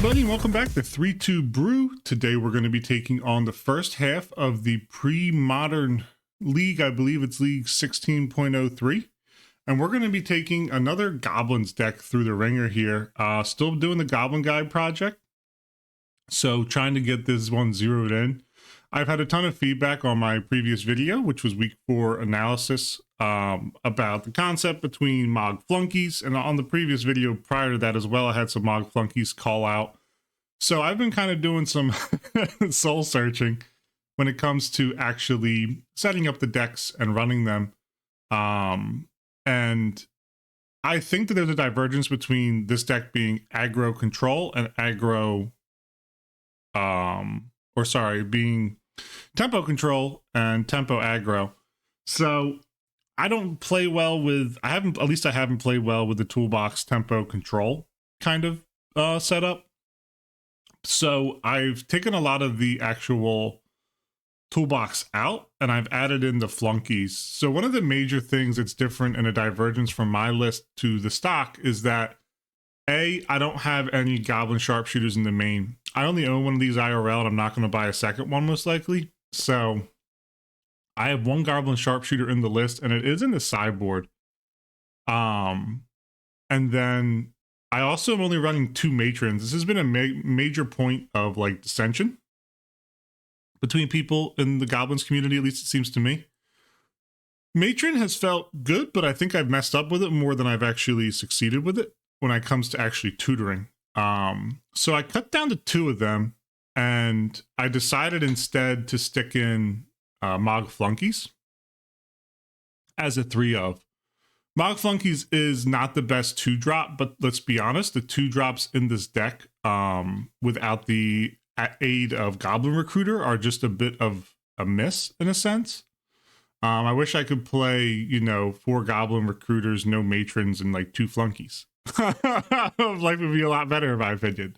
everybody, and welcome back to 3-2 Brew. Today we're going to be taking on the first half of the Premodern League. I believe it's League 16.03. And we're going to be taking another Goblins deck through the ringer here. Still doing the Goblin Guide project. So trying to get this one zeroed in. I've had a ton of feedback on my previous video, which was week 4 analysis, about the concept between Mog Flunkies. And on the previous video prior to that as well, I had some Mog Flunkies call out. So I've been kind of doing some soul searching when it comes to actually setting up the decks and running them. And I think that there's a divergence between this deck being aggro control and aggro, being tempo control and tempo aggro. So I don't play well with, I haven't played well with the toolbox tempo control kind of setup. So I've taken a lot of the actual toolbox out and I've added in the flunkies. So one of the major things that's different and a divergence from my list to the stock is that I don't have any Goblin sharpshooters in the main. I only own one of these IRL and I'm not going to buy a second one most likely. So I have one Goblin sharpshooter in the list and it is in the sideboard. And then I also am only running 2 matrons. This has been a major point of like dissension between people in the Goblins community, at least it seems to me. Matron has felt good, but I think I've messed up with it more than I've actually succeeded with it when it comes to actually tutoring. So I cut down to 2 of them and I decided instead to stick in Mog Flunkies as a 3 of. Mog Flunkies is not the best 2-drop, but let's be honest, the 2-drops in this deck without the aid of Goblin Recruiter are just a bit of a miss in a sense. I wish I could play, 4 Goblin Recruiters, no Matrons, and like 2 Flunkies. Life would be a lot better in my opinion.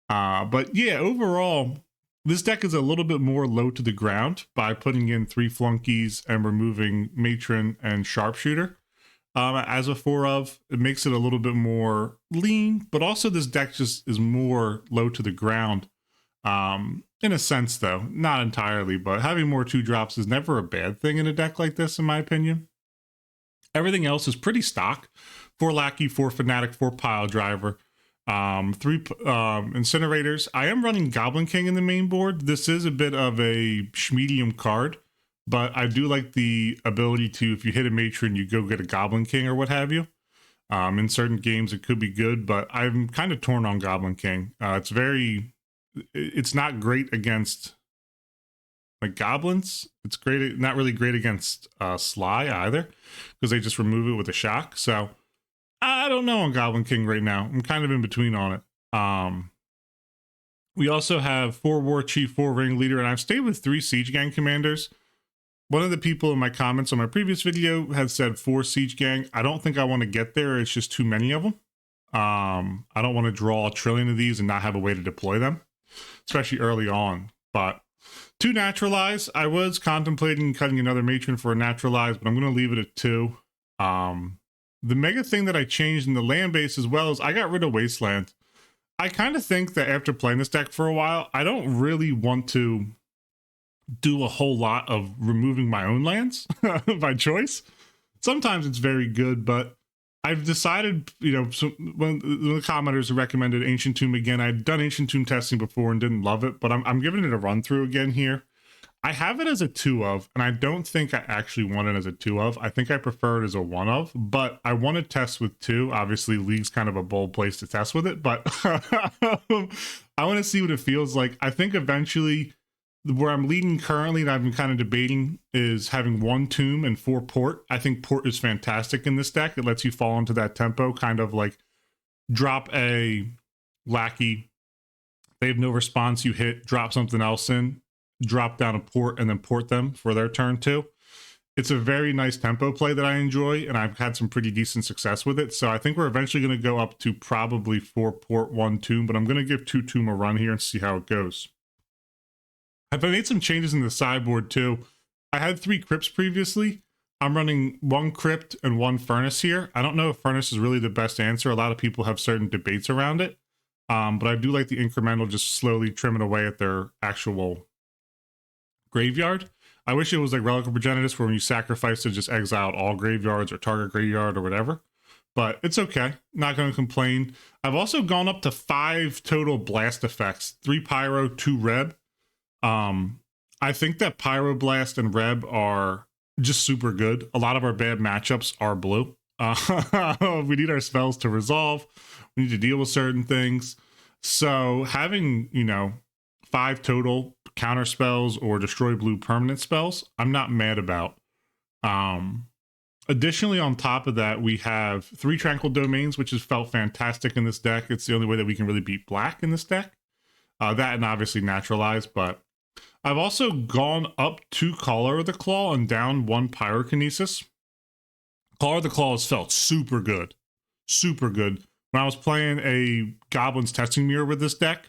But yeah, overall, this deck is a little bit more low to the ground by putting in 3 Flunkies and removing Matron and Sharpshooter. As a 4 of, it makes it a little bit more lean, but also this deck just is more low to the ground. In a sense though, not entirely, but having more 2-drops is never a bad thing in a deck like this, in my opinion. Everything else is pretty stock. 4 Lackey, 4 Fanatic, 4 Pile Driver, 3 Incinerators. I am running Goblin King in the main board. This is a bit of a medium card, but I do like the ability to, if you hit a matron, you go get a Goblin King or what have you. In certain games, it could be good, but I'm kind of torn on Goblin King. It's not great against like goblins. It's great, not really great against Sly either, because they just remove it with a shock. So I don't know on Goblin King right now. I'm kind of in between on it. We also have 4 War Chief, 4 Ringleader, and I've stayed with 3 Siege Gang Commanders. One of the people in my comments on my previous video had said 4 Siege Gang. I don't think I want to get there. It's just too many of them. I don't want to draw a trillion of these and not have a way to deploy them, especially early on. But 2 Naturalize. I was contemplating cutting another Matron for a Naturalize, but I'm going to leave it at 2. The mega thing that I changed in the land base as well is I got rid of Wasteland. I kind of think that after playing this deck for a while, I don't really want to do a whole lot of removing my own lands by choice. Sometimes it's very good, but I've decided, so when the commenters recommended Ancient Tomb again, I'd done Ancient Tomb testing before and didn't love it, but I'm giving it a run through again here. I have it as a 2 of, and I don't think I actually want it as a 2 of. I think I prefer it as a 1 of, but I want to test with 2. Obviously, League's kind of a bold place to test with it, but I want to see what it feels like. I think eventually, where I'm leading currently, and I've been kind of debating, is having 1 Tomb and 4 Port. I think Port is fantastic in this deck. It lets you fall into that tempo, kind of like drop a Lackey. They have no response, you hit, drop something else in, drop down a Port, and then port them for their turn too. It's a very nice tempo play that I enjoy, and I've had some pretty decent success with it. So I think we're eventually going to go up to probably 4 Port, 1 Tomb, but I'm going to give 2 Tomb a run here and see how it goes. I've made some changes in the sideboard too. I had 3 Crypts previously. I'm running 1 Crypt and 1 Furnace here. I don't know if Furnace is really the best answer. A lot of people have certain debates around it. But I do like the incremental, just slowly trimming away at their actual graveyard. I wish it was like Relic of Progenitus, where when you sacrifice it, just exiled all graveyards or target graveyard or whatever. But it's okay. Not going to complain. I've also gone up to 5 total blast effects: 3 Pyro, 2 Reb. I think that Pyroblast and Reb are just super good. A lot of our bad matchups are blue. We need our spells to resolve. We need to deal with certain things. So having, 5 total counter spells or destroy blue permanent spells, I'm not mad about. Additionally, on top of that, we have 3 Tranquil Domains, which has felt fantastic in this deck. It's the only way that we can really beat black in this deck. That and obviously Naturalize, but I've also gone up 2 Collar of the Claw and down 1 Pyrokinesis. Collar of the Claw has felt super good. Super good. When I was playing a Goblins testing mirror with this deck,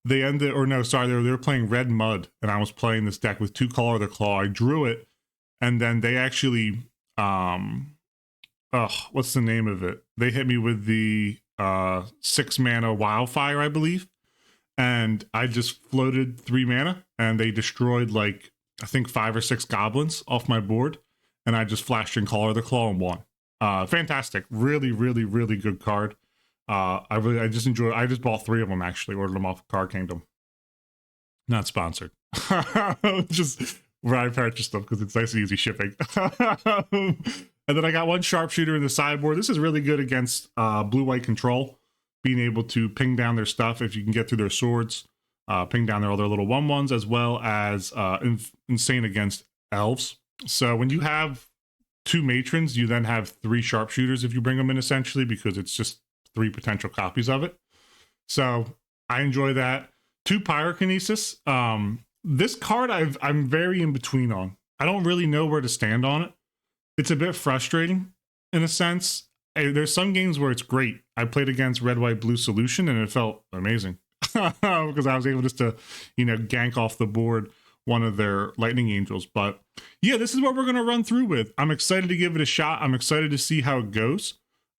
they were playing Red Mud, and I was playing this deck with 2 Collar of the Claw. I drew it, and then they actually, what's the name of it? They hit me with the 6 mana Wildfire, I believe. And I just floated 3 mana, and they destroyed like, I think 5 or 6 goblins off my board, and I just flashed in Collar of the Claw and won. Fantastic. Really, really, really good card. I just bought 3 of them, actually. Ordered them off of Card Kingdom. Not sponsored. Just where I purchased them because it's nice and easy shipping. And then I got 1 Sharpshooter in the sideboard. This is really good against blue-white control. Being able to ping down their stuff if you can get through their swords, ping down their other little 1/1s, as well as insane against elves. So when you have 2 matrons, you then have 3 sharpshooters if you bring them in, essentially, because it's just 3 potential copies of it. So I enjoy that. 2 Pyrokinesis. This card I'm very in between on. I don't really know where to stand on it. It's a bit frustrating in a sense. There's some games where it's great. I played against Red, White, Blue Solution, and it felt amazing because I was able just to, gank off the board one of their Lightning Angels. But yeah, this is what we're going to run through with. I'm excited to give it a shot. I'm excited to see how it goes.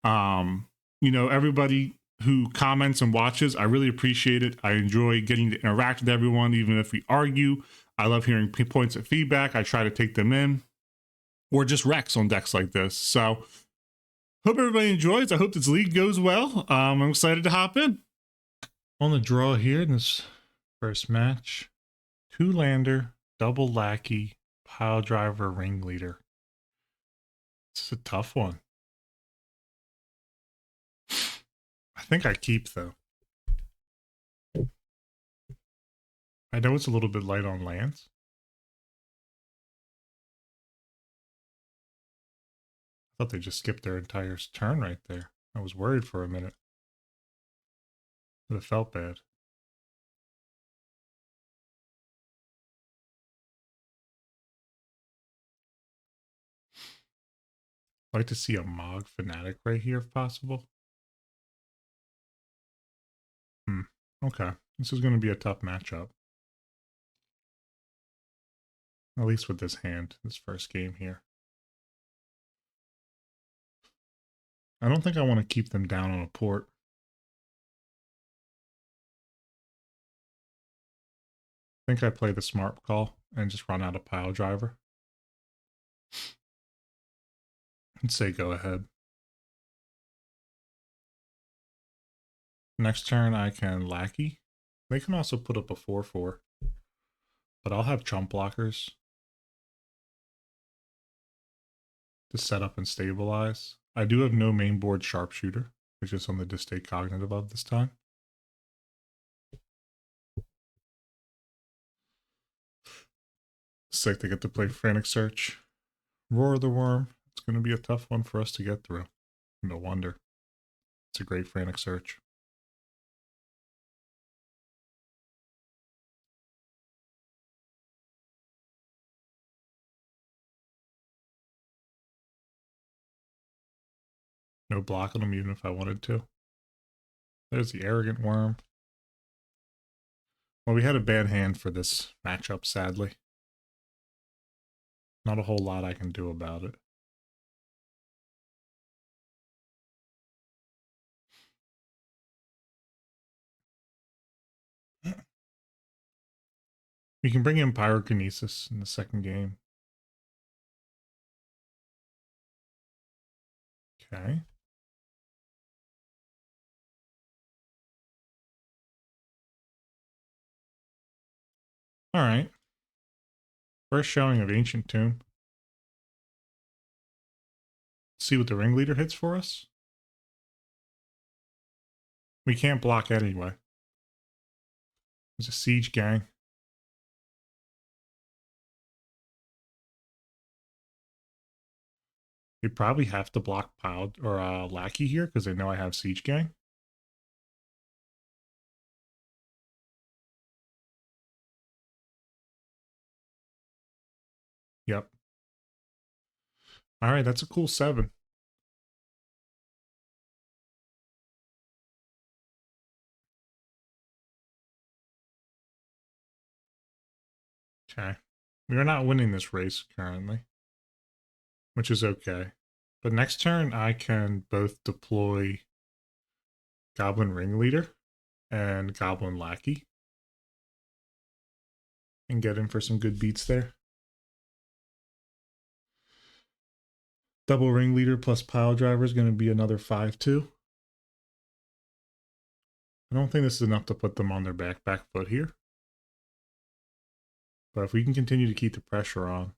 Everybody who comments and watches, I really appreciate it. I enjoy getting to interact with everyone, even if we argue. I love hearing points of feedback. I try to take them in, or just wrecks on decks like this. So hope everybody enjoys. I hope this league goes well. I'm excited to hop in. On the draw here in this first match, 2 Lander, double Lackey, Pile Driver, Ringleader. This is a tough one. I think I keep, though. I know it's a little bit light on lands. I thought they just skipped their entire turn right there. I was worried for a minute. But it felt bad. I'd like to see a Mog Fanatic right here if possible. Okay. This is going to be a tough matchup. At least with this hand, this first game here. I don't think I want to keep them down on a port. I think I play the smart call and just run out a Pile Driver. And say go ahead. Next turn I can Lackey. They can also put up a 4/4. But I'll have chump blockers to set up and stabilize. I do have no main board Sharpshooter, which is something to stay cognitive of this time. Sick to get to play Frantic Search. Roar of the Worm. It's going to be a tough one for us to get through. No wonder. It's a great Frantic Search. No blocking them even if I wanted to. There's the Arrogant Worm. Well, we had a bad hand for this matchup, sadly. Not a whole lot I can do about it. We can bring in Pyrokinesis in the second game. Okay. All right. First showing of Ancient Tomb. See what the ringleader hits for us. We can't block anyway. There's a siege gang. They probably have to block Pile or Lackey here because they know I have siege gang. Yep. All right, that's a cool 7. Okay. We are not winning this race currently, which is okay. But next turn, I can both deploy Goblin Ringleader and Goblin Lackey and get in for some good beats there. Double Ringleader plus Pile Driver is going to be another 5-2. I don't think this is enough to put them on their back foot here. But if we can continue to keep the pressure on.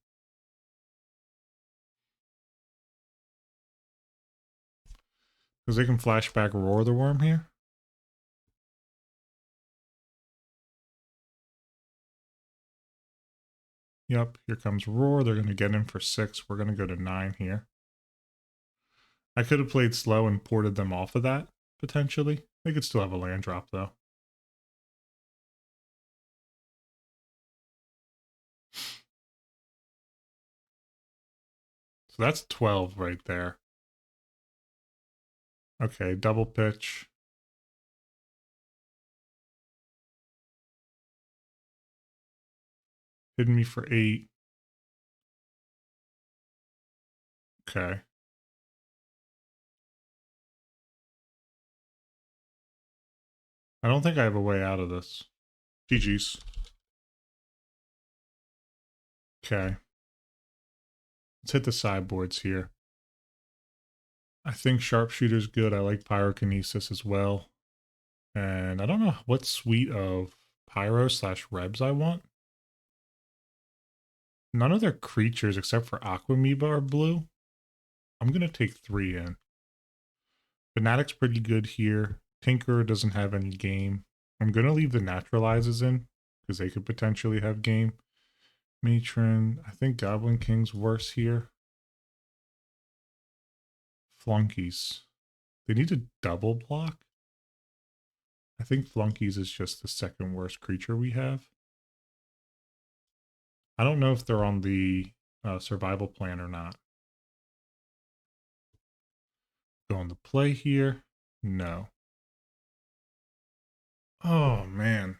Because they can flashback Roar the Worm here. Yep, here comes Roar. They're going to get in for 6. We're going to go to 9 here. I could have played slow and ported them off of that, potentially. They could still have a land drop, though. So that's 12 right there. Okay, double pitch. Hidden me for 8. Okay. I don't think I have a way out of this. GG's. Okay. Let's hit the sideboards here. I think Sharpshooter's good. I like Pyrokinesis as well. And I don't know what suite of Pyro / Rebs I want. None of their creatures except for Aquamoeba are blue. I'm going to take 3 in. Fanatic's pretty good here. Tinker doesn't have any game. I'm going to leave the Naturalizes in because they could potentially have game. Matron. I think Goblin King's worse here. Flunkies. They need to double block. I think Flunkies is just the second worst creature we have. I don't know if they're on the survival plan or not. Going to play here? No. Oh, man.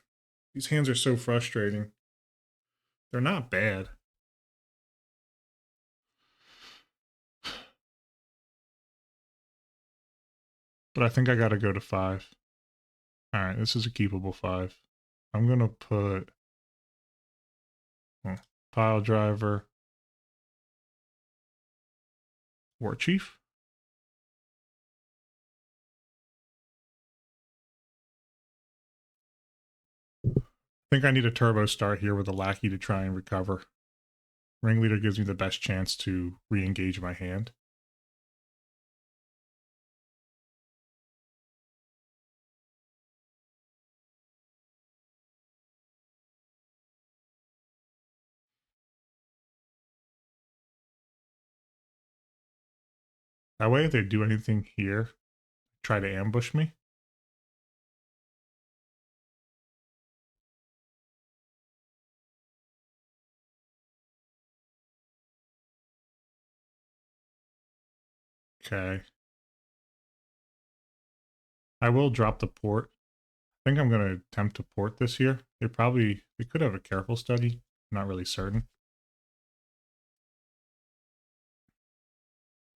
These hands are so frustrating. They're not bad. But I think I got to go to 5. All right, this is a keepable 5. I'm going to put Pile Driver, War Chief. I think I need a turbo start here with a Lackey to try and recover. Ringleader gives me the best chance to re-engage my hand. That way, if they do anything here, try to ambush me. Okay. I will drop the port. I think I'm going to attempt to port this here. They could have a careful study. Not really certain.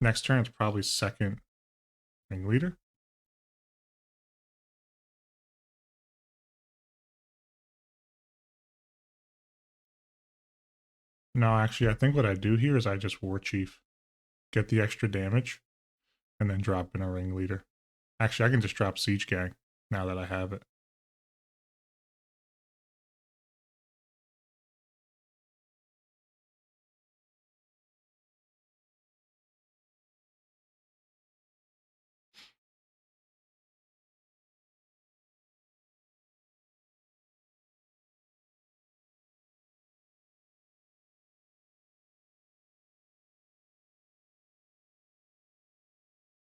Next turn, it's probably second Ringleader. No, actually, I think what I do here is I just War Chief, get the extra damage, and then drop in a ringleader. Actually, I can just drop Siege Gang now that I have it.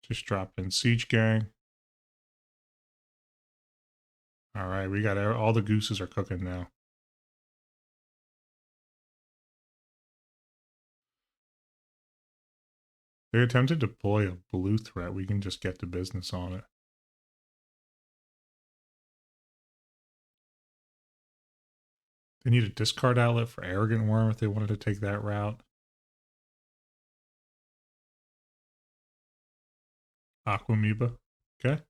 Just drop in Siege Gang. All right, we got all the gooses are cooking now. They attempted to deploy a blue threat. We can just get to business on it. They need a discard outlet for Arrogant Worm if they wanted to take that route. Aquamoeba. Okay.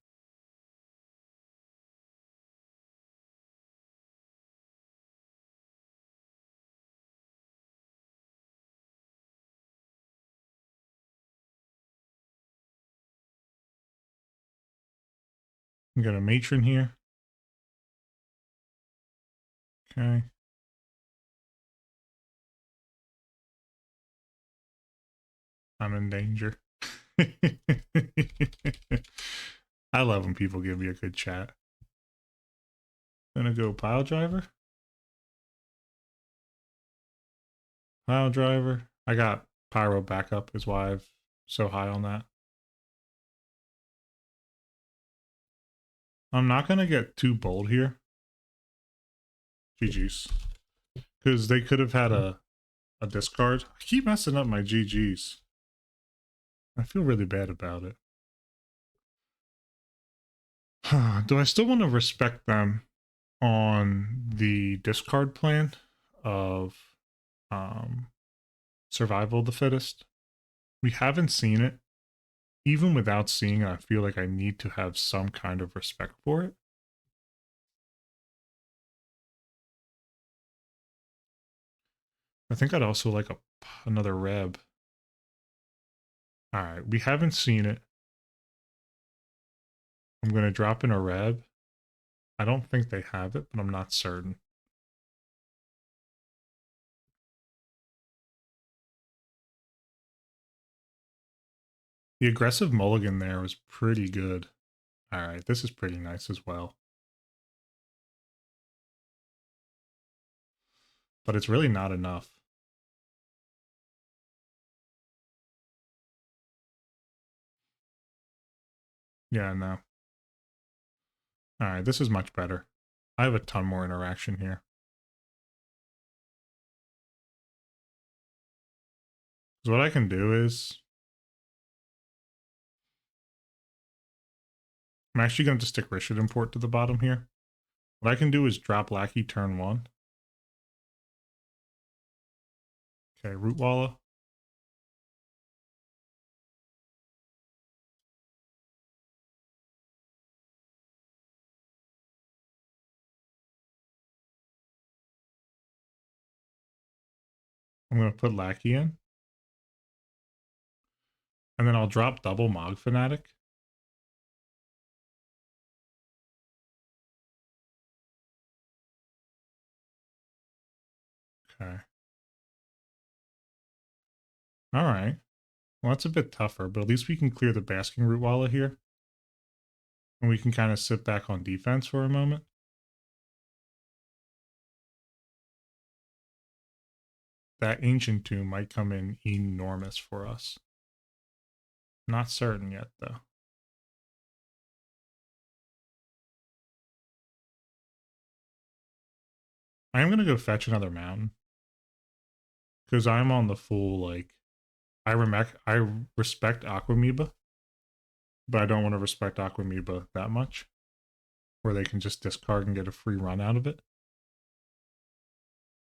I'm got a matron here. Okay. I'm in danger. I love when people give me a good chat. Gonna go pile driver. Pile driver. I got pyro backup is why I've so high on that. I'm not gonna get too bold here. GG's. Because they could have had a discard. I keep messing up my GG's. I feel really bad about it. Do I still want to respect them on the discard plan of survival of the fittest? We haven't seen it. Even without seeing it, I feel like I need to have some kind of respect for it. I think I'd also like another Reb. All right, we haven't seen it. I'm going to drop in a Reb. I don't think they have it, but I'm not certain. The aggressive mulligan there was pretty good. All right, this is pretty nice as well. But it's really not enough. Yeah, no. All right, this is much better. I have a ton more interaction here. So what I can do is I'm actually going to stick Richard import to the bottom here. What I can do is drop Lackey turn 1. Okay, Root Walla. I'm going to put Lackey in. And then I'll drop double Mog Fanatic. Okay. All right. Well, that's a bit tougher, but at least we can clear the Basking Root Walla here. And we can kind of sit back on defense for a moment. That Ancient Tomb might come in enormous for us. Not certain yet, though. I am going to go fetch another mountain. Because I'm on the full, like, I respect Aquamoeba, but I don't want to respect Aquamoeba that much, where they can just discard and get a free run out of it.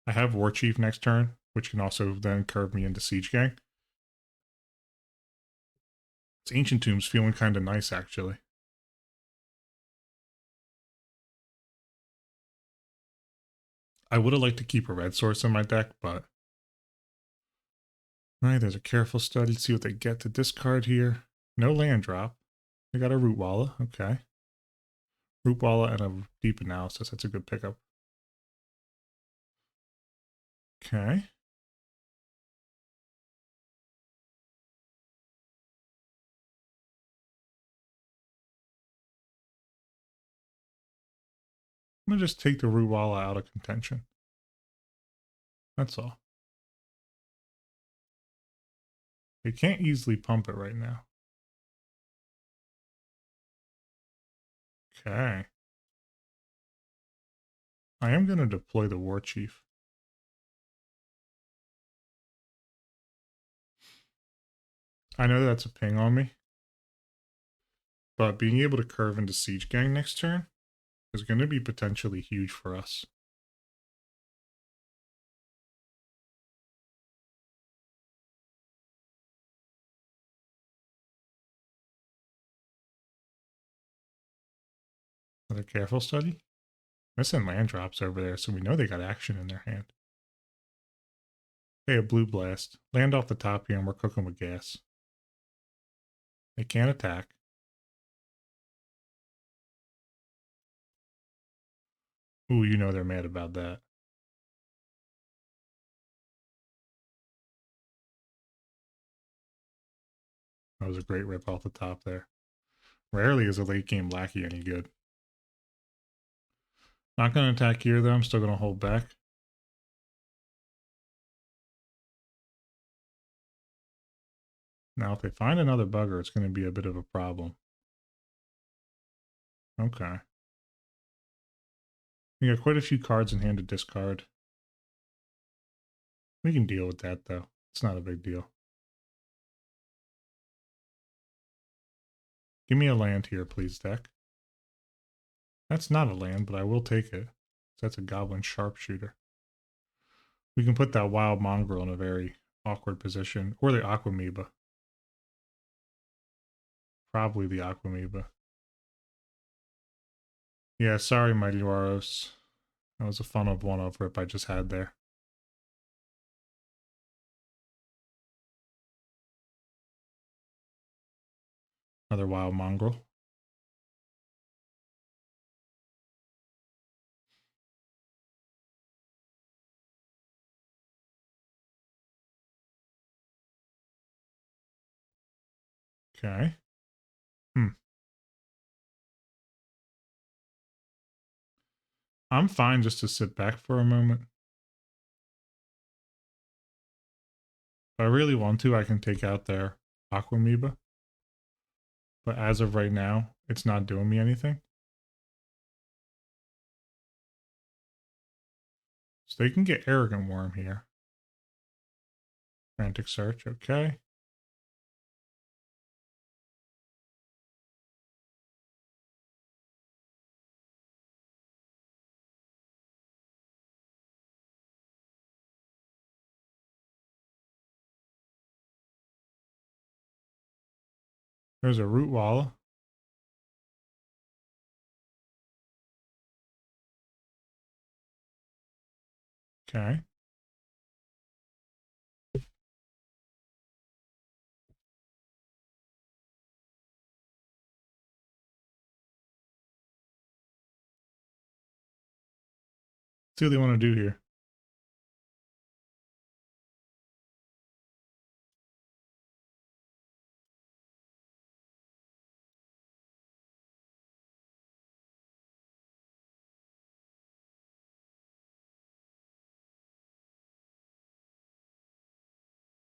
I have War Chief next turn, which can also then curve me into Siege Gang. This Ancient Tomb's feeling kind of nice, actually. I would have liked to keep a red source in my deck, but All right, there's a careful study to see what they get to discard here. No land drop. They got a root walla. Okay. Root walla and a deep analysis. That's a good pickup. Okay. I'm going to just take the root walla out of contention. That's all. They can't easily pump it right now. Okay. I am going to deploy the war chief. I know that's a ping on me, but being able to curve into siege gang next turn is going to be potentially huge for us. Another careful study. Missing land drops over there, so we know they got action in their hand. Okay, a blue blast. Land off the top here and we're cooking with gas. They can't attack. Ooh, you know they're mad about that. That was a great rip off the top there. Rarely is a late game lackey any good. Not going to attack here though, I'm still going to hold back. Now if they find another bugger, it's going to be a bit of a problem. Okay. We got quite a few cards in hand to discard. We can deal with that though. It's not a big deal. Give me a land here, please, deck. That's not a land, but I will take it. That's a goblin sharpshooter. We can put that wild mongrel in a very awkward position. Or the aquamoeba. Probably the aquamoeba. Yeah, sorry, Mighty Waros. That was a fun of one-off rip I just had there. Another wild mongrel. Okay. I'm fine just to sit back for a moment. If I really want to, I can take out their aquamoeba. But as of right now, it's not doing me anything. So they can get Arrogant Worm here. Frantic Search, okay. There's a Root Walla. Okay. See what they want to do here.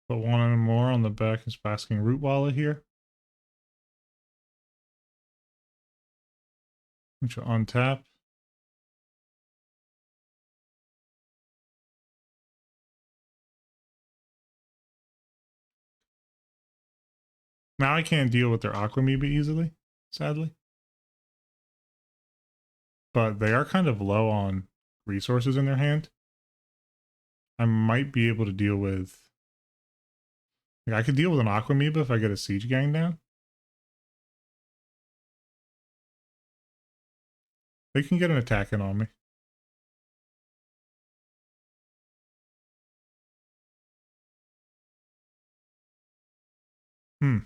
Put one more on the back is Basking Root Walla here. Which will untap. Now I can't deal with their Aquamoeba easily, sadly. But they are kind of low on resources in their hand. I might be able to deal with... Like, I could deal with an Aquamoeba if I get a Siege Gang down. They can get an attack in on me. Hmm.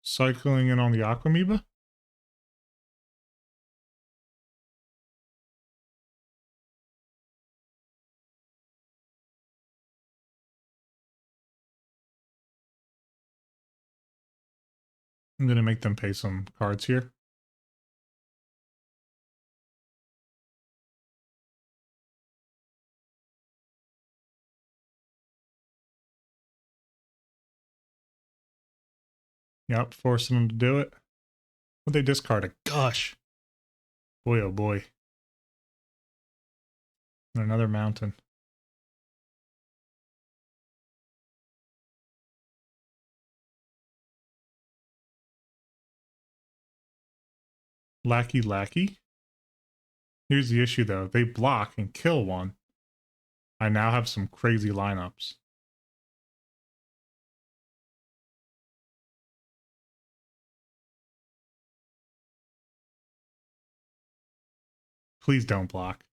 Cycling in on the Aquamoeba? I'm gonna make them pay some cards here. Yep, forcing them to do it. Would they discard a gush? Boy, oh boy. Another mountain. Lackey. Here's the issue though. They block and kill one. I now have some crazy lineups. Please don't block.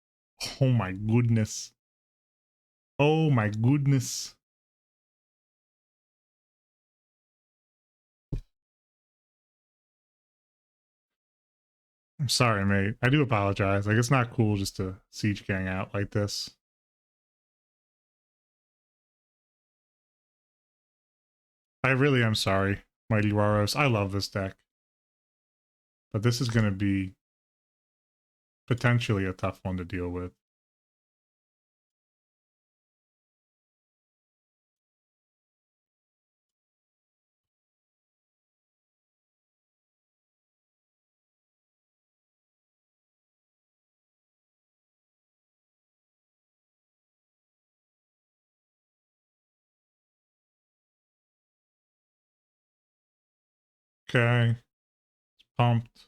Oh my goodness. Oh my goodness. I'm sorry, mate. I do apologize. Like, it's not cool just to siege gang out like this. I really am sorry, Mighty Raros. I love this deck. But this is going to be potentially a tough one to deal with. Okay. Pumped.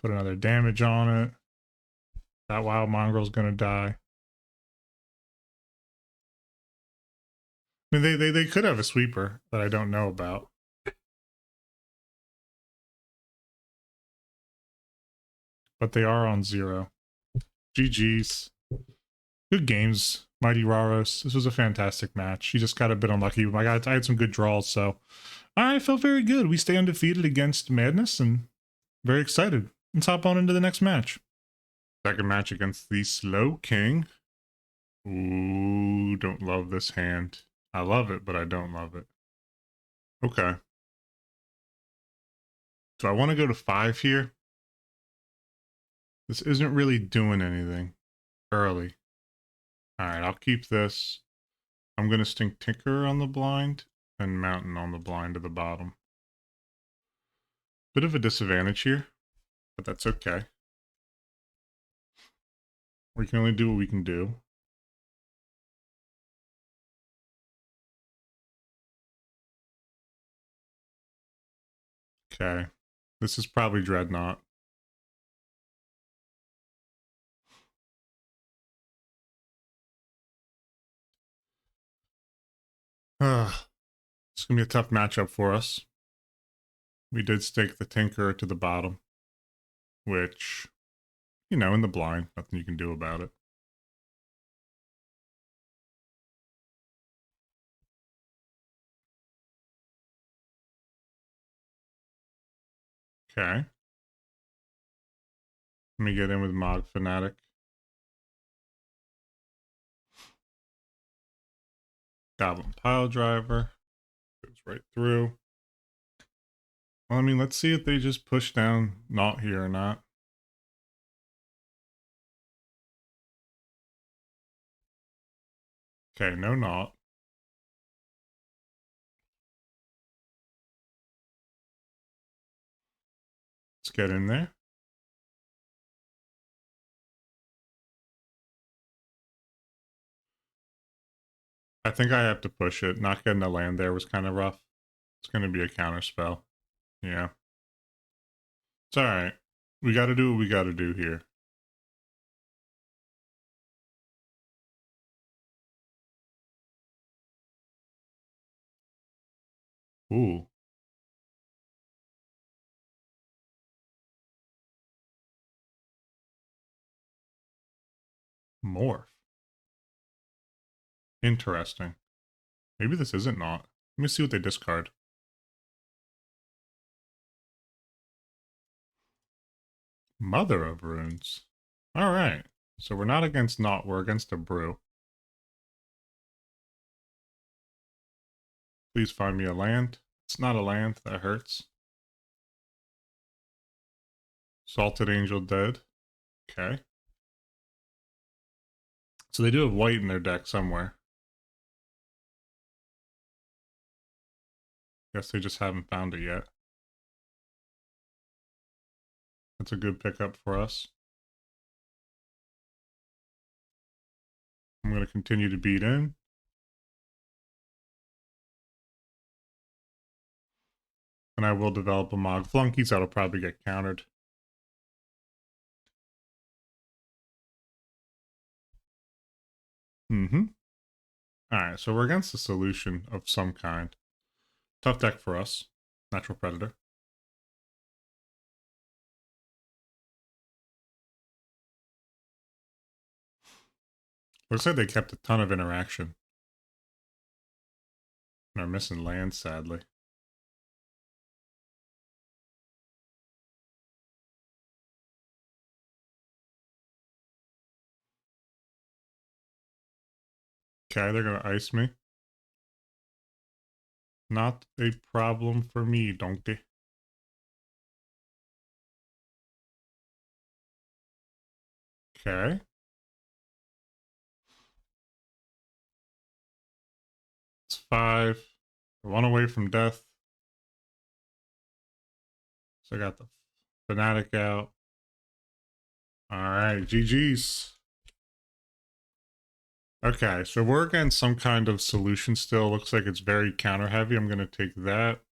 Put another damage on it. That wild mongrel's going to die. I mean, they could have a sweeper that I don't know about. But they are on 0. GG's. Good games, Mighty Raros. This was a fantastic match. He just got a bit unlucky. I had some good draws, so I felt very good. We stay undefeated against Madness and very excited. Let's hop on into the next match. Second match against the Slow King. Ooh, don't love this hand. I love it, but I don't love it. Okay. So I want to go to 5 here. This isn't really doing anything early. Alright, I'll keep this. I'm going to stink Tinker on the blind and Mountain on the blind at the bottom. Bit of a disadvantage here, but that's okay. We can only do what we can do. Okay. This is probably Dreadnought. It's going to be a tough matchup for us. We did stake the Tinker to the bottom, which, you know, in the blind, nothing you can do about it. Okay. Let me get in with Mod Fanatic. Goblin Pile Driver. Goes right through. Well, I mean, let's see if they just push down Naught here or not. Okay, no Naught. Let's get in there. I think I have to push it. Not getting a land there was kind of rough. It's going to be a counter spell. Yeah. It's alright. We got to do what we got to do here. Ooh. Morph. Interesting. Maybe this isn't not. Let me see what they discard. Mother of Runes. Alright. So we're not against not, we're against a brew. Please find me a land. It's not a land, that hurts. Salted Angel dead. Okay. So they do have white in their deck somewhere. Guess they just haven't found it yet. That's a good pickup for us. I'm going to continue to beat in. And I will develop a Mog Flunkies. That'll probably get countered. Alright, so we're against a solution of some kind. Tough deck for us. Natural Predator. Looks like they kept a ton of interaction. And are missing land, sadly. Okay, they're gonna ice me. Not a problem for me, donkey. Okay. It's 5. One away from death. So I got the Fanatic out. Alright, GG's. Okay, so we're against some kind of solution still. Looks like it's very counter heavy. I'm going to take that.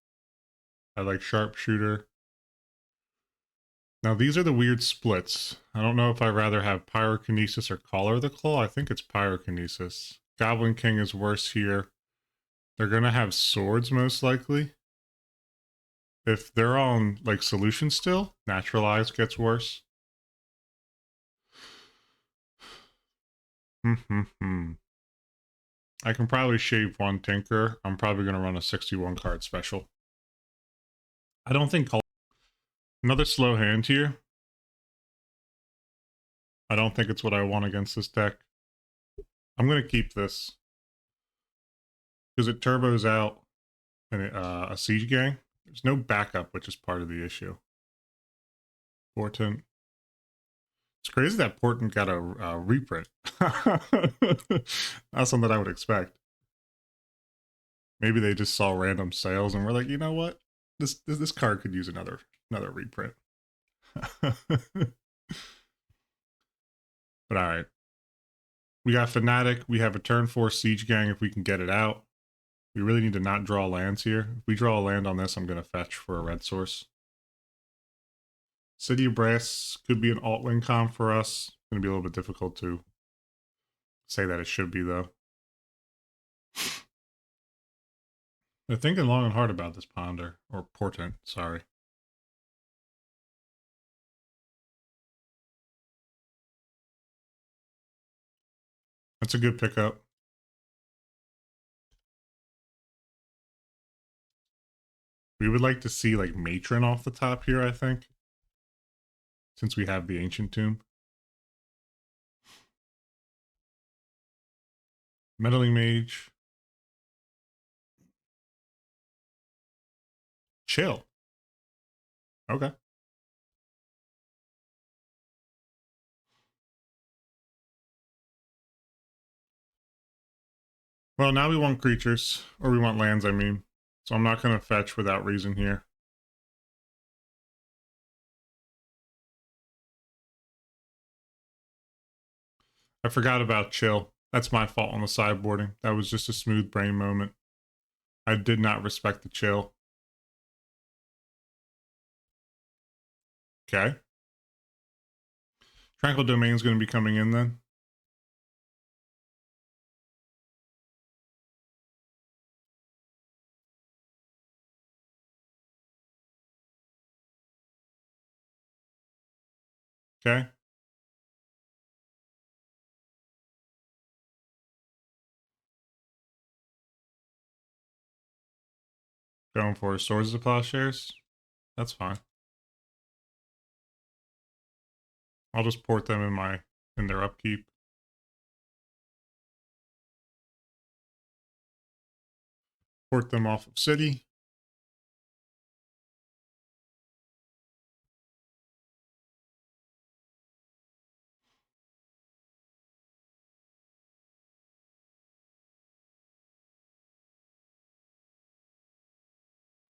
I like Sharpshooter. Now, these are the weird splits. I don't know if I'd rather have Pyrokinesis or Collar the Claw. I think it's Pyrokinesis. Goblin King is worse here. They're going to have swords, most likely. If they're on, like, solution still, Naturalize gets worse. I can probably shave one Tinker. I'm probably going to run a 61 card special. I don't think... Another slow hand here. I don't think it's what I want against this deck. I'm going to keep this. Because it turbos out a Siege Gang. There's no backup, which is part of the issue. Portent. It's crazy that Portent got a reprint. Not something I would expect. Maybe they just saw random sales and were like, you know what? This card could use another reprint. But alright. We got Fanatic. We have a turn 4 Siege Gang if we can get it out. We really need to not draw lands here. If we draw a land on this, I'm going to fetch for a red source. City of Brass could be an alt-wing comp for us. It's going to be a little bit difficult to say that it should be, though. They're thinking long and hard about this Ponder. Or Portent, sorry. That's a good pickup. We would like to see, like, Matron off the top here, I think. Since we have the Ancient Tomb. Meddling Mage. Chill. Okay. Well, now we want creatures. Or we want lands, I mean. So I'm not going to fetch without reason here. I forgot about Chill. That's my fault on the sideboarding. That was just a smooth brain moment. I did not respect the Chill. Okay. Tranquil Domain is going to be coming in then. Okay. Going for Swords of Plowshares. That's fine. I'll just port them in their upkeep. Port them off of city.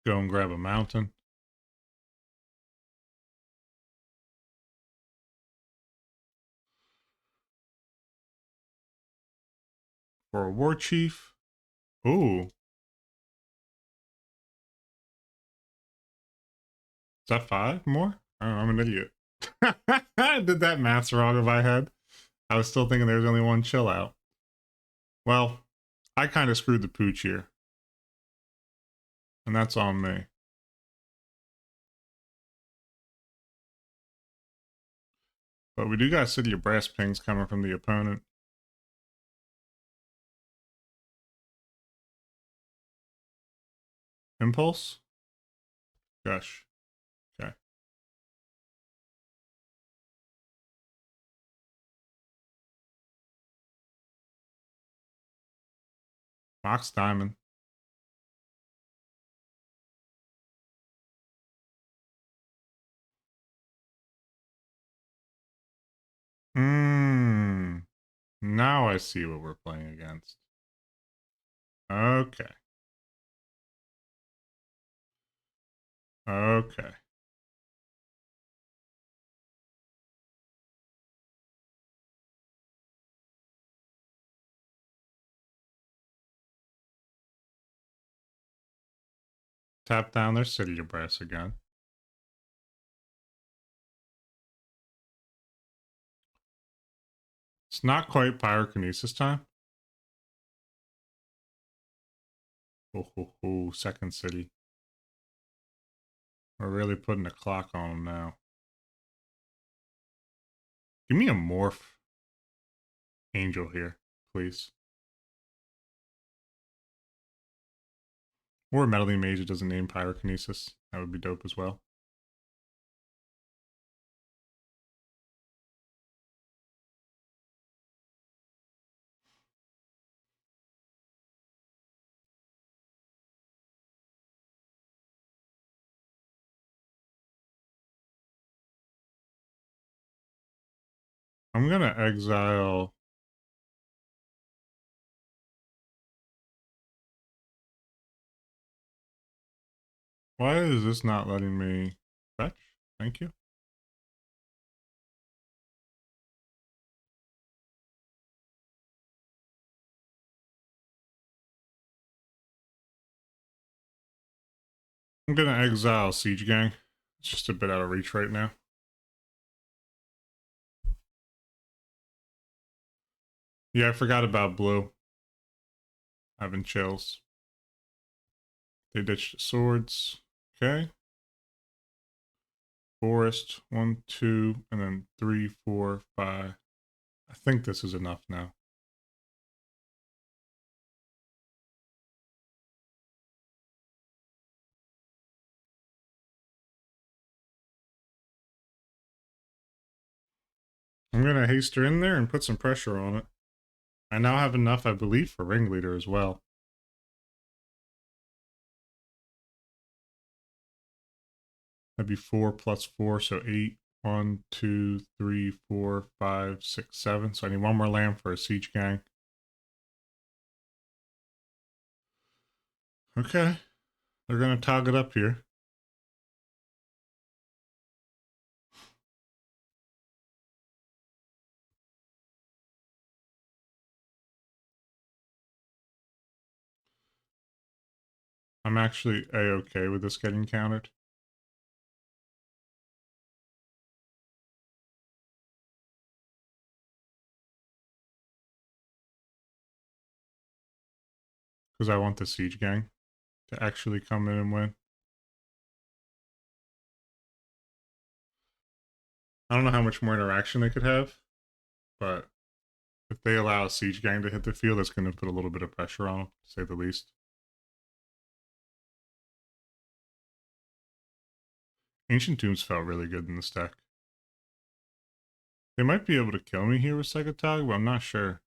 Go and grab a mountain. For a war chief. Ooh. Is that 5 more? Oh, I'm an idiot. I did that maths wrong in my head. I was still thinking there was only one chill out. Well, I kind of screwed the pooch here. And that's on me. But we do got City of Brass pings coming from the opponent. Impulse? Gosh. Okay. Mox Diamond. Mmm. Now I see what we're playing against. Okay. Okay. Tap down their City of Brass again. It's not quite Pyrokinesis time. Oh, second city. We're really putting a clock on them now. Give me a morph angel here, please. Or a meddling mage that doesn't name Pyrokinesis. That would be dope as well. I'm gonna exile. Why is this not letting me fetch? Thank you. I'm gonna exile Siege Gang. It's just a bit out of reach right now. Yeah, I forgot about blue. Having chills. They ditched the swords. Okay. Forest. 1, 2, and then 3, 4, 5. I think this is enough now. I'm gonna haste her in there and put some pressure on it. I now have enough, I believe, for Ringleader as well. That'd be 4 plus 4, so 8. 1, 2, 3, 4, 5, 6, 7. So I need one more land for a Siege Gang. Okay. They're gonna tog it up here. I'm actually A-okay with this getting countered. Because I want the Siege Gang to actually come in and win. I don't know how much more interaction they could have, but if they allow a siege gang to hit the field, that's going to put a little bit of pressure on them, to say the least. Ancient Tombs felt really good in this deck. They might be able to kill me here with Psychotag, but I'm not sure.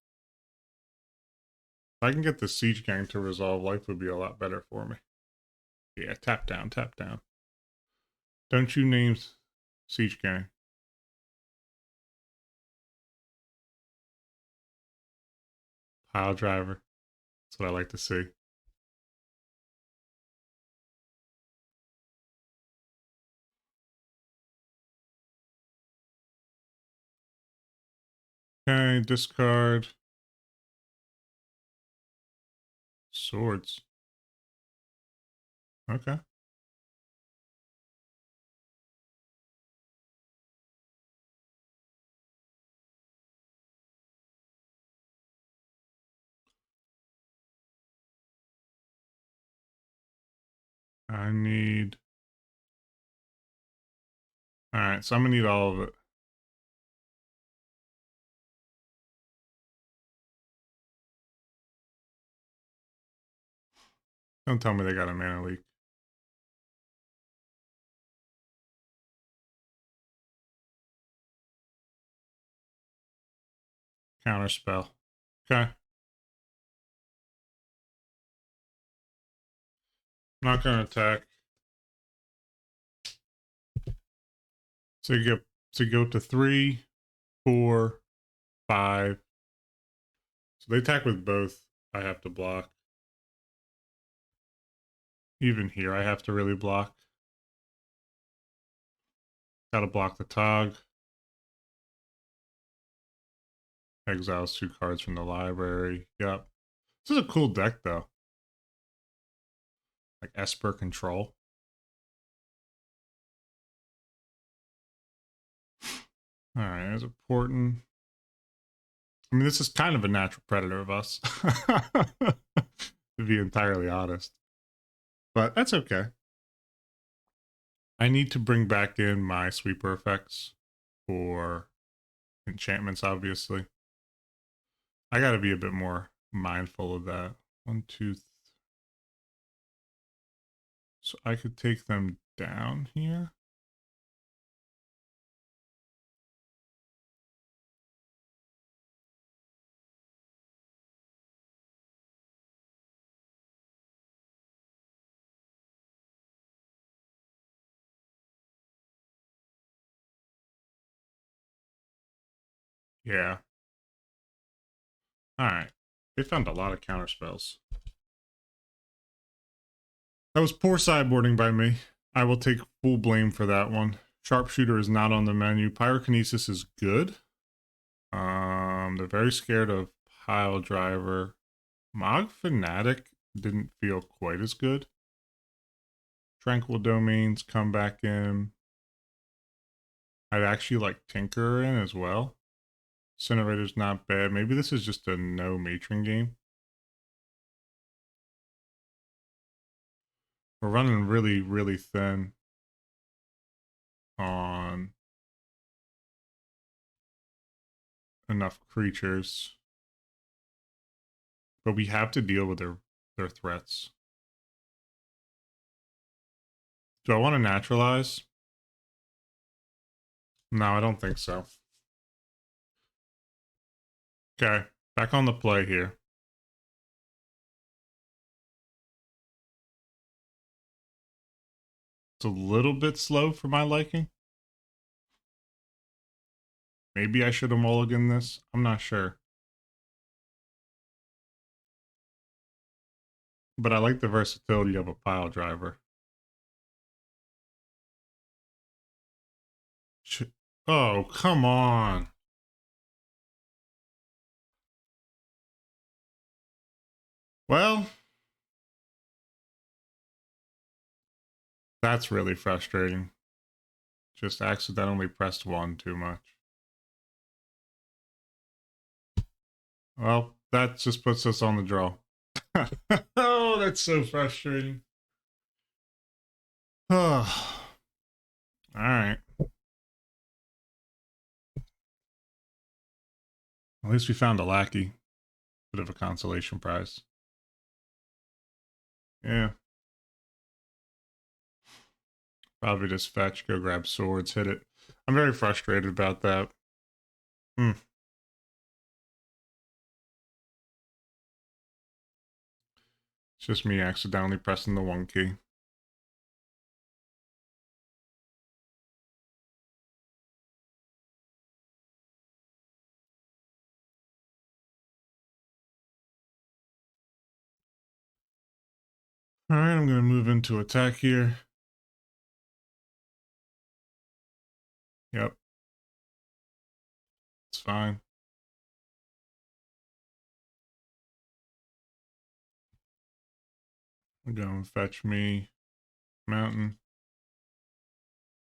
If I can get the siege gang to resolve, life would be a lot better for me. Yeah, tap down, tap down. Don't you name siege gang. Pile driver. That's what I like to see. Okay, discard. Swords. Okay. I need... Alright, so I'm gonna need all of it. Don't tell me they got a mana leak. Counter spell. Okay. I'm not gonna attack. So you get to go to 3, 4, 5. So they attack with both. I have to block. Even here, I have to really block. Gotta block the Tog. Exiles 2 cards from the library. Yep. This is a cool deck, though. Like Esper Control. Alright, there's a Porton. I mean, this is kind of a natural predator of us. To be entirely honest. But that's okay. I need to bring back in my sweeper effects for enchantments, obviously. I gotta be a bit more mindful of that. 1, 2, so I could take them down here. Yeah. Alright. They found a lot of counter spells. That was poor sideboarding by me. I will take full blame for that one. Sharpshooter is not on the menu. Pyrokinesis is good. They're very scared of Pile Driver. Mog Fanatic didn't feel quite as good. Tranquil Domains come back in. I'd actually like Tinker in as well. Incinerator's not bad. Maybe this is just a no matron game. We're running really, really thin on enough creatures. But we have to deal with their threats. Do I want to naturalize? No, I don't think so. Okay, back on the play here. It's a little bit slow for my liking. Maybe I should have mulliganed this. I'm not sure. But I like the versatility of a pile driver. Oh, come on. Well, that's really frustrating. Just accidentally pressed 1 too much. Well, that just puts us on the draw. Oh, that's so frustrating. Oh. All right. At least we found a lackey. Bit of a consolation prize. Yeah. Probably just fetch, go grab swords, hit it. I'm very frustrated about that. Hmm. It's just me accidentally pressing the 1 key. Alright, I'm going to move into attack here. Yep. It's fine. We're going to fetch me mountain.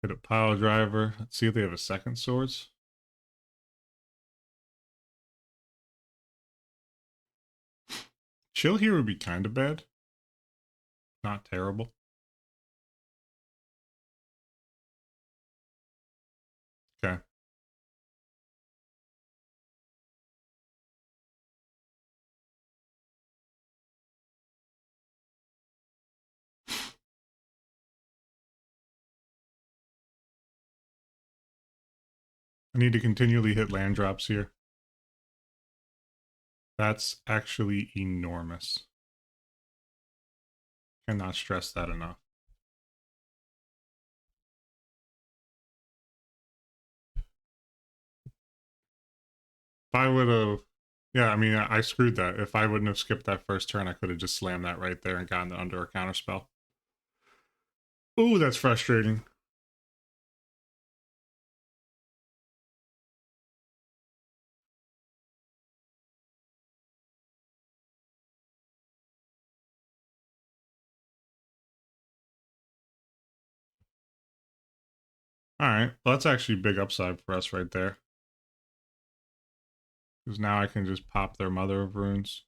Hit a pile driver. Let's see if they have a second swords. Chill here would be kind of bad. Not terrible. Okay. I need to continually hit land drops here. That's actually enormous. Cannot stress that enough. If I would have, yeah, I mean, I screwed that. If I wouldn't have skipped that first turn, I could have just slammed that right there and gotten it under a counterspell. Ooh, that's frustrating. All right, well, that's actually a big upside for us right there. Because now I can just pop their Mother of Runes.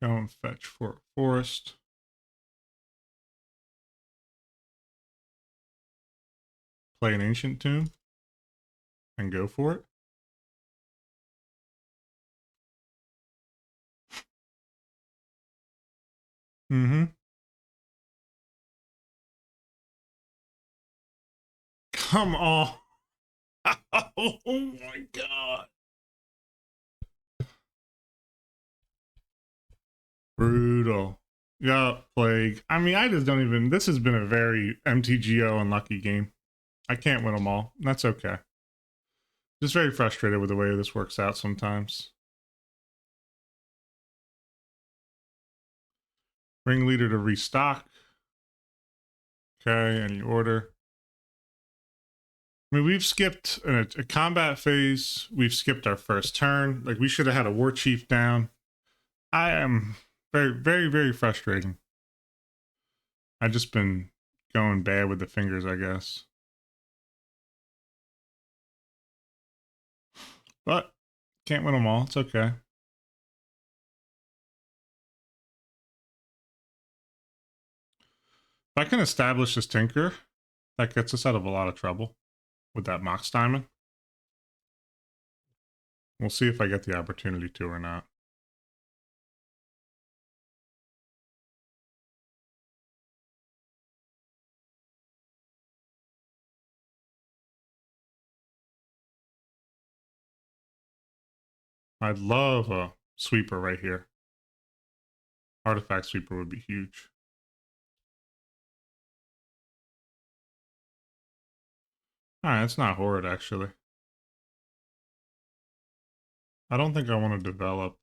Go and fetch for Forest. Play an Ancient Tomb. And go for it. Mm-hmm. Come on. Oh my god. Brutal. Yeah, Plague. I mean, I just don't even... This has been a very MTGO unlucky game. I can't win them all. That's okay. Just very frustrated with the way this works out sometimes. Ringleader to restock. Okay, any order. I mean, we've skipped a combat phase. We've skipped our first turn. Like, we should have had a war chief down. I am very, very, very frustrating. I've just been going bad with the fingers, I guess. But can't win them all. It's okay. If I can establish this Tinker, that gets us out of a lot of trouble with that Mox Diamond. We'll see if I get the opportunity to or not. I'd love a sweeper right here. Artifact sweeper would be huge. Alright, it's not horrid, actually. I don't think I want to develop.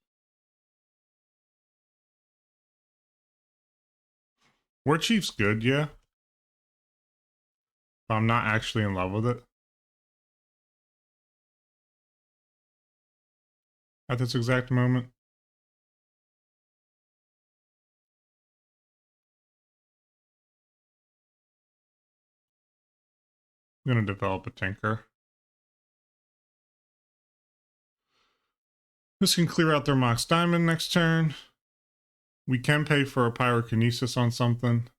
War Chief's good, yeah. But I'm not actually in love with it. At this exact moment. I'm going to develop a Tinker. This can clear out their Mox Diamond next turn. We can pay for a Pyrokinesis on something.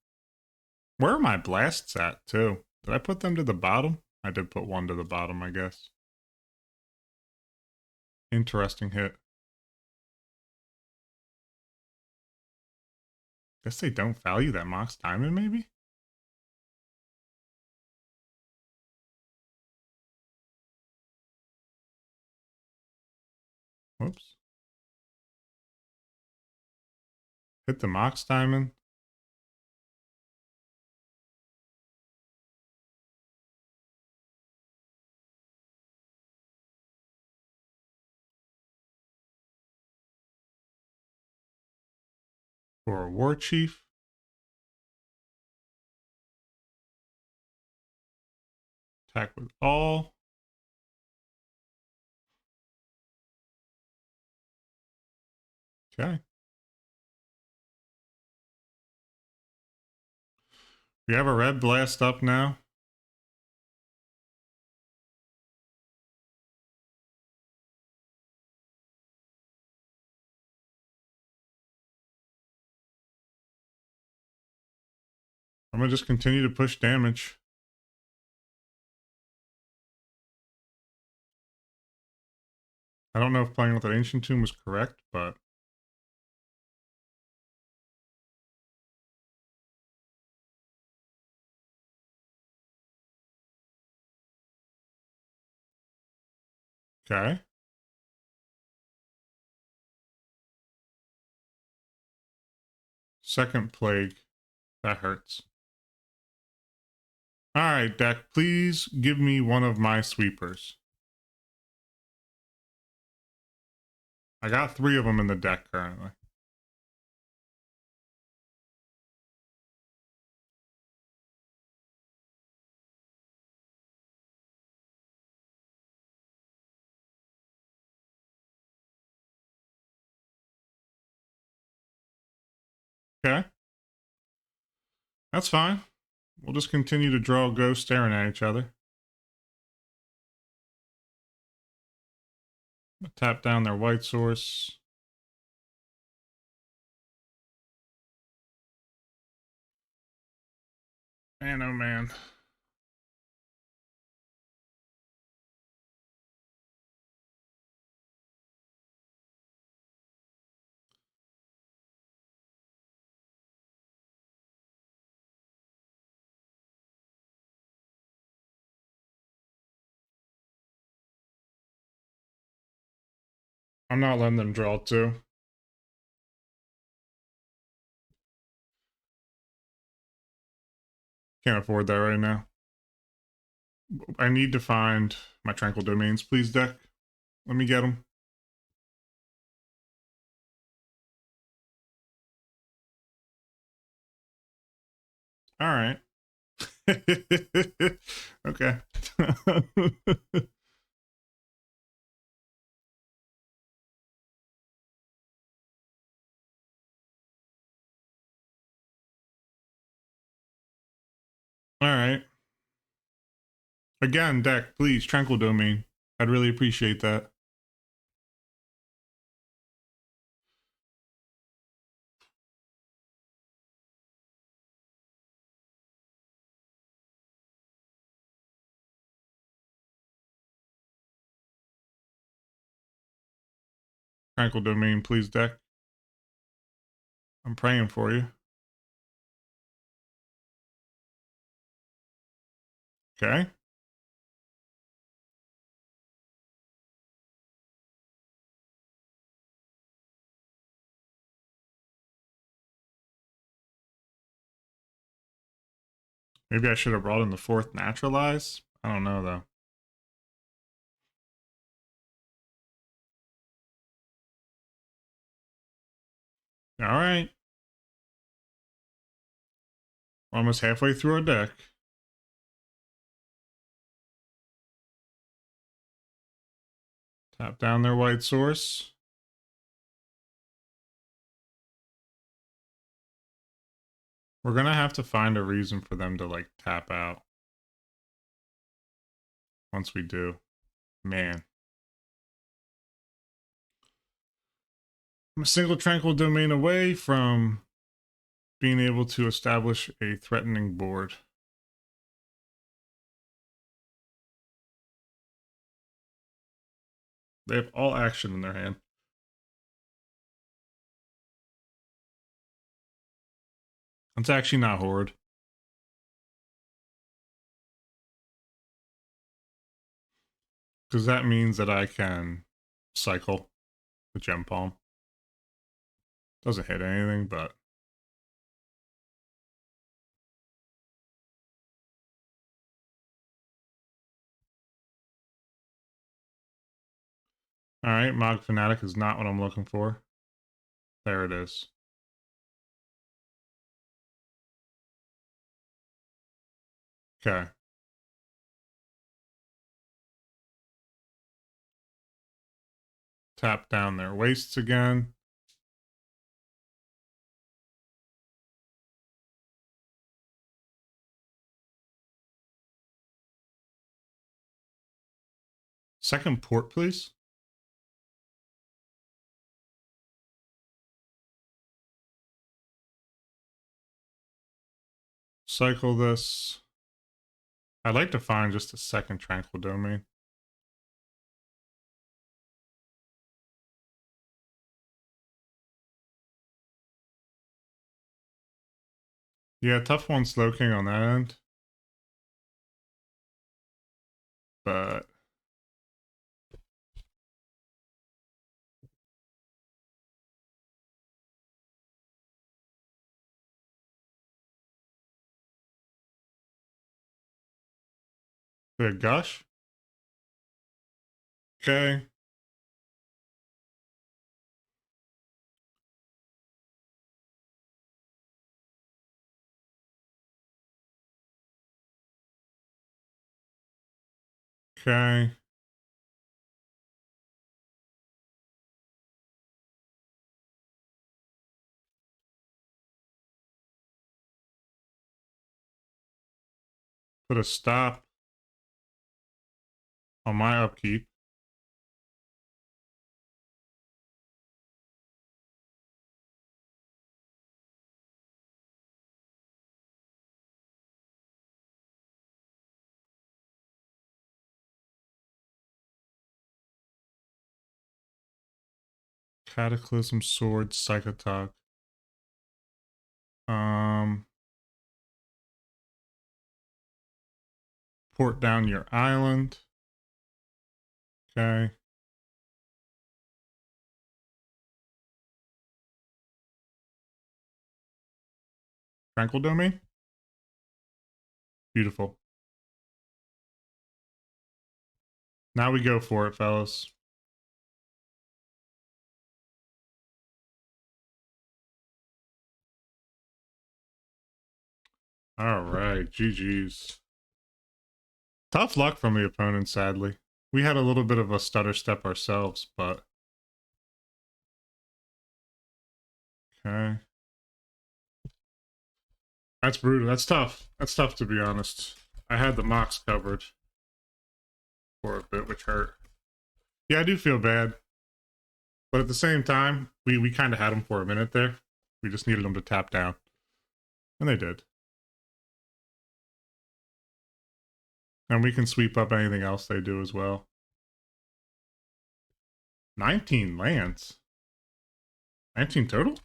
Where are my blasts at, too? Did I put them to the bottom? I did put one to the bottom, I guess. Interesting hit. Guess they don't value that Mox Diamond, maybe? Whoops. Hit the Mox Diamond. For a War Chief. Attack with all. Okay. We have a red blast up now. I'm going to just continue to push damage. I don't know if playing with an Ancient Tomb was correct, but... Okay. Second Plague. That hurts. Alright, deck, please give me one of my sweepers. I got 3 of them in the deck currently. Okay. That's fine. We'll just continue to draw ghosts staring at each other. Tap down their white source. Man, oh man. I'm not letting them draw 2. Can't afford that right now. I need to find my Tranquil Domains, please, deck. Let me get them. All right. Okay. All right. Again, deck, please, Tranquil Domain. I'd really appreciate that. Tranquil Domain, please, deck. I'm praying for you. Okay. Maybe I should have brought in the 4th Naturalize. I don't know, though. All right. Almost halfway through our deck. Tap down their white source. We're going to have to find a reason for them to, like, tap out. Once we do. Man. I'm a single Tranquil Domain away from being able to establish a threatening board. They have all action in their hand. It's actually not horrid. Because that means that I can cycle the gem palm. Doesn't hit anything, but alright, Mog Fanatic is not what I'm looking for. There it is. Okay. Tap down their wastes again. Second port, please. Cycle this. I'd like to find just a second Tranquil Domain. Yeah, tough one Slow King on that end. But the Gush. Okay. Okay. Put a stop on my upkeep. Cataclysm Sword Psychotog. Port down your island. Okay. Tranquil Domain. Beautiful. Now we go for it, fellas. All right, GG's. Tough luck from the opponent, sadly. We had a little bit of a stutter step ourselves, but... Okay. That's brutal. That's tough. That's tough, to be honest. I had the mocks covered for a bit, which hurt. Yeah, I do feel bad. But at the same time, we kind of had them for a minute there. We just needed them to tap down. And they did. And we can sweep up anything else they do as well. 19 lands. 19 total?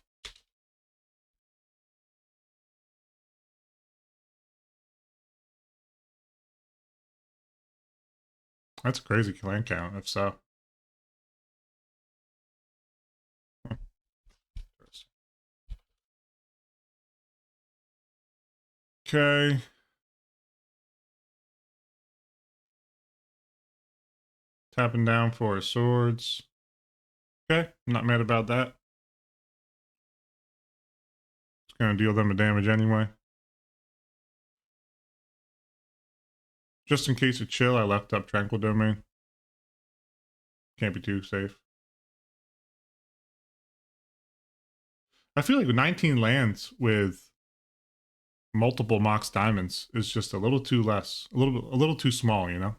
That's a crazy land count, if so. Okay. Tapping down for swords. Okay, I'm not mad about that. It's gonna deal them a damage anyway. Just in case of chill, I left up Tranquil Domain. Can't be too safe. I feel like 19 lands with multiple Mox Diamonds is just a little too less. A little too small, you know?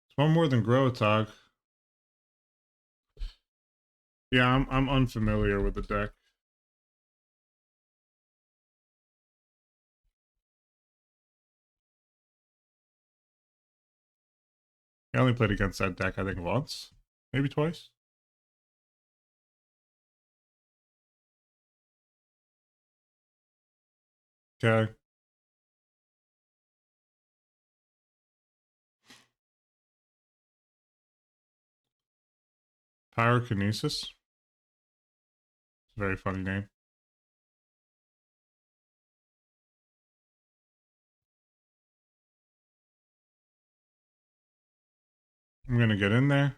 It's one more than Growatog. Yeah, I'm unfamiliar with the deck. I only played against that deck, I think, once, maybe twice. Okay. Pyrokinesis. Very funny name. I'm gonna get in there.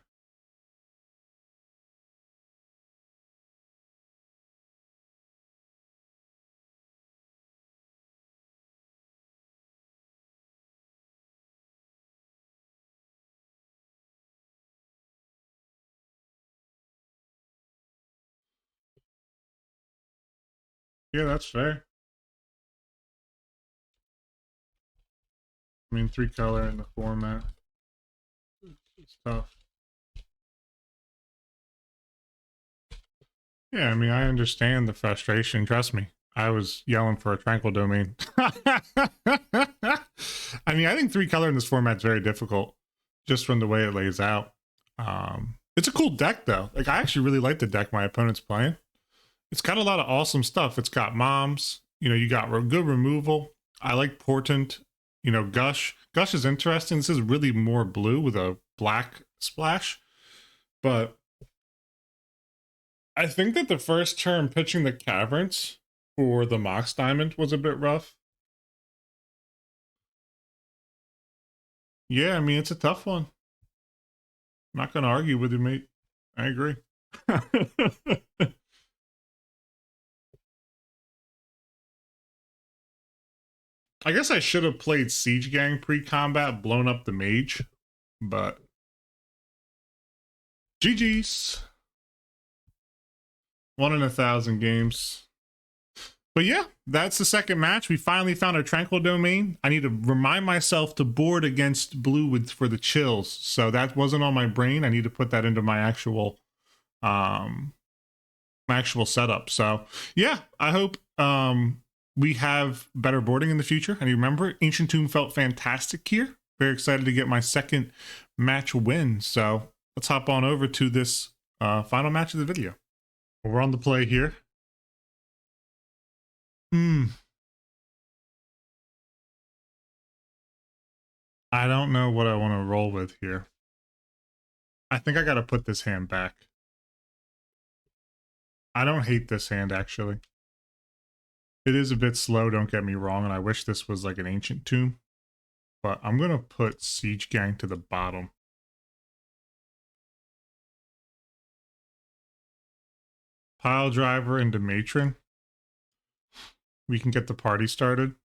Yeah, that's fair. I mean, 3-color in the format. It's tough. Yeah, I mean, I understand the frustration. Trust me. I was yelling for a tranquil domain. I mean, I think 3-color in this format is very difficult just from the way it lays out. It's a cool deck, though. Like, I actually really like the deck my opponent's playing. It's got a lot of awesome stuff. It's got moms. You know, you got good removal. I like Portent. You know, Gush. Gush is interesting. This is really more blue with a black splash. But I think that the first turn pitching the Caverns for the Mox Diamond was a bit rough. Yeah, I mean, it's a tough one. I'm not going to argue with you, mate. I agree. I guess I should have played Siege Gang pre-combat, blown up the mage, but GG's. 1 in 1,000 games. But yeah, that's the second match. We finally found a tranquil domain. I need to remind myself to board against blue for the chills. So that wasn't on my brain. I need to put that into my actual um setup. So yeah, I hope we have better boarding in the future. And remember, Ancient Tomb felt fantastic here. Very excited to get my second match win. So let's hop on over to this final match of the video. We're on the play here. I don't know what I want to roll with here. I think I got to put this hand back. I don't hate this hand, actually. It is a bit slow, don't get me wrong, and I wish this was like an Ancient Tomb. But I'm going to put Siege Gang to the bottom. Pile Driver into Matron. We can get the party started.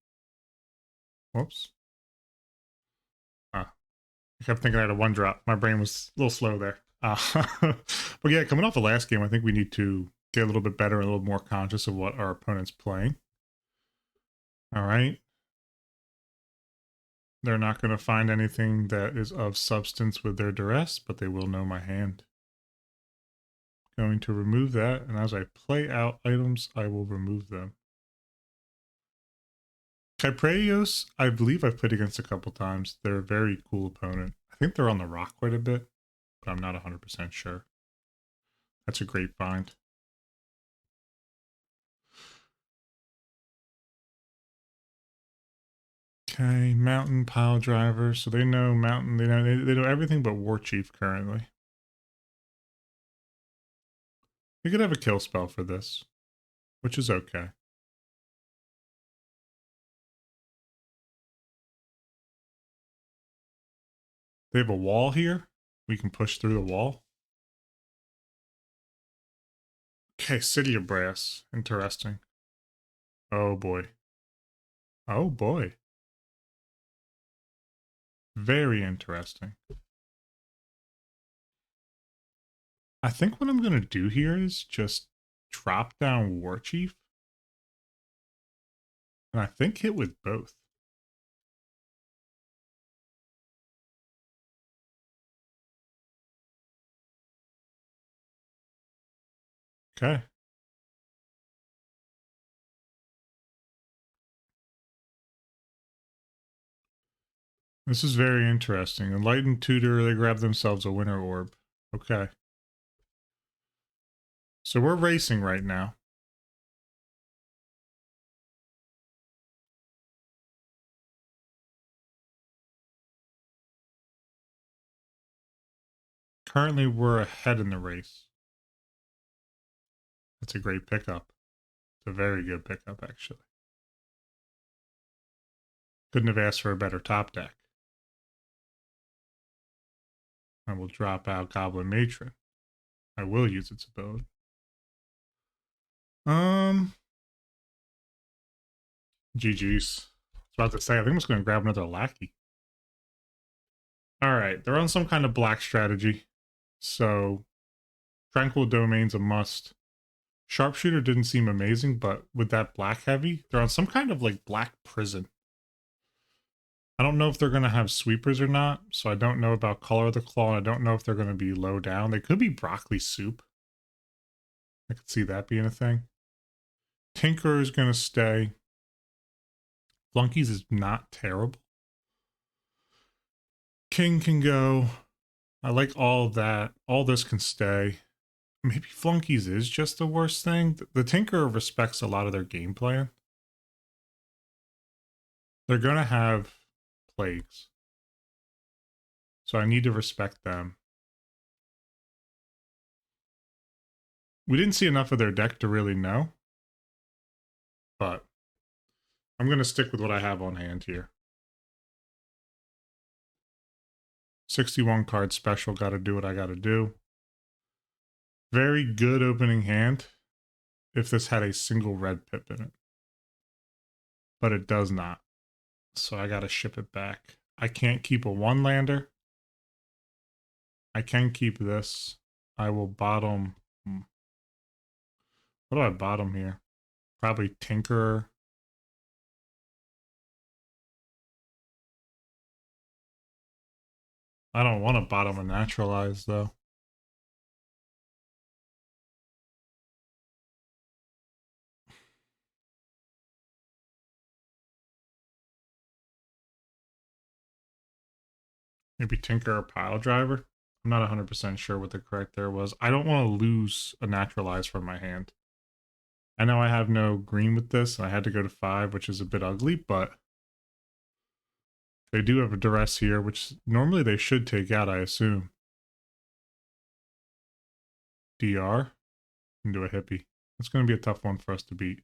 Whoops. I kept thinking I had a 1-drop. My brain was a little slow there. But yeah, coming off the last game, I think we need to get a little bit better, a little more conscious of what our opponent's playing. All right. They're not going to find anything that is of substance with their duress, but they will know my hand. Going to remove that, and as I play out items, I will remove them. Kypreos, I believe I've played against a couple times. They're a very cool opponent. I think they're on the rock quite a bit, but I'm not 100% sure. That's a great find. Okay, Mountain Pile Driver. So they know Mountain. They know everything but War Chief currently. We could have a kill spell for this, which is okay. They have a wall here. We can push through the wall. Okay, City of Brass. Interesting. Oh boy. Oh boy. Very interesting. I think what I'm going to do here is just drop down War Chief. And I think hit with both. Okay. This is very interesting. Enlightened Tutor, they grab themselves a winter orb. Okay. So we're racing right now. Currently, we're ahead in the race. That's a great pickup. It's a very good pickup, actually. Couldn't have asked for a better top deck. I will drop out Goblin Matron. I will use its ability. GG's. I was about to say, I think I'm just going to grab another lackey. All right, they're on some kind of black strategy. So, Tranquil Domain's a must. Sharpshooter didn't seem amazing, but with that black heavy, they're on some kind of like black prison. I don't know if they're going to have sweepers or not, so I don't know about Color of the Claw, and I don't know if they're going to be low down. They could be broccoli soup. I could see that being a thing. Tinker is going to stay. Flunkies is not terrible. King can go. I like all of that. All this can stay. Maybe Flunkies is just the worst thing. The Tinker respects a lot of their game plan. They're going to have plagues. So I need to respect them. We didn't see enough of their deck to really know. But I'm going to stick with what I have on hand here. 61 card special, got to do what I got to do. Very good opening hand if this had a single red pip in it. But it does not. So I got to ship it back. I can't keep a one lander. I can keep this. I will bottom. What do I bottom here? Probably Tinkerer. I don't want to bottom a Naturalize, though. Maybe Tinker or Pile Driver. I'm not 100% sure what the correct there was. I don't want to lose a Naturalize from my hand. I know I have no green with this. I had to go to 5, which is a bit ugly, but they do have a duress here, which normally they should take out, I assume. DR into a hippie. It's going to be a tough one for us to beat.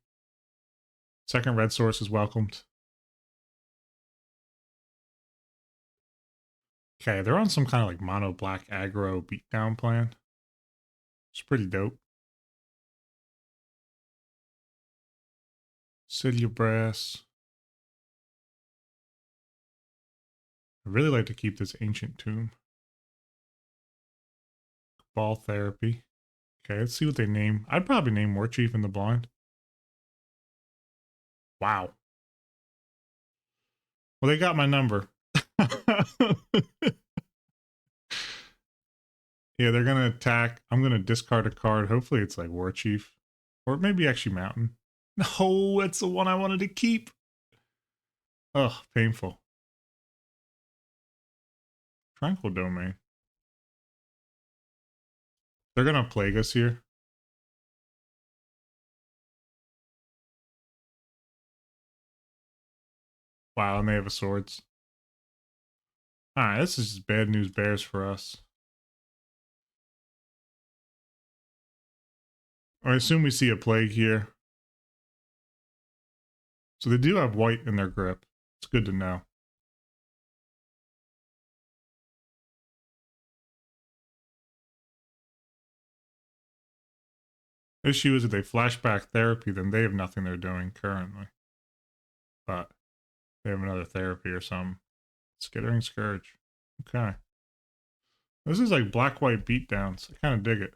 Second red source is welcomed. Okay, they're on some kind of like mono black aggro beatdown plan. It's pretty dope. Cydia Brass. I really like to keep this Ancient Tomb. Ball Therapy. Okay, let's see what they name. I'd probably name War Chief in the blind. Wow. Well, they got my number. Yeah, they're going to attack. I'm going to discard a card. Hopefully it's like War Chief. Or maybe actually Mountain. No, that's the one I wanted to keep. Ugh, painful. Tranquil Domain. They're going to plague us here. Wow, and they have a swords. Alright, this is just bad news bears for us. I assume we see a plague here. So they do have white in their grip. It's good to know. Issue is if they flashback therapy, then they have nothing they're doing currently. But they have another therapy or something. Skittering Scourge. Okay. This is like black-white beatdowns. I kind of dig it.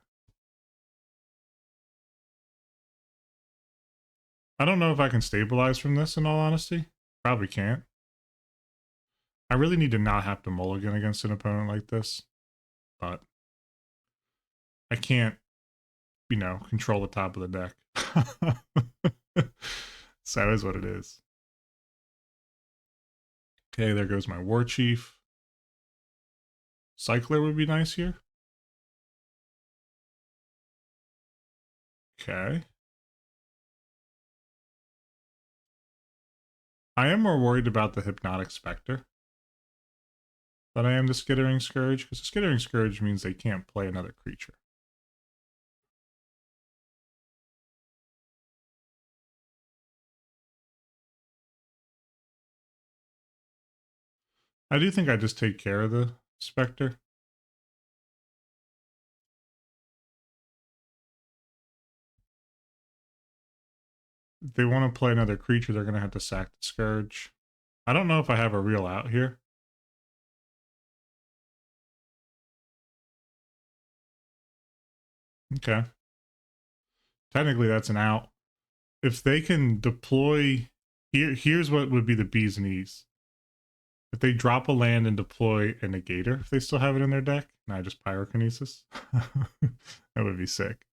I don't know if I can stabilize from this, in all honesty. Probably can't. I really need to not have to mulligan against an opponent like this. But I can't you know, control the top of the deck. So that is what it is. Okay, there goes my War Chief. Cycler would be nice here. Okay. I am more worried about the Hypnotic Spectre than I am the Skittering Scourge, because the Skittering Scourge means they can't play another creature. I do think I just take care of the Spectre. If they want to play another creature, they're going to have to sack the Scourge. I don't know if I have a real out here. Okay. Technically, that's an out. If they can deploy... Here's what would be the B's and E's. If they drop a land and deploy a Negator, if they still have it in their deck, and I just Pyrokinesis, that would be sick.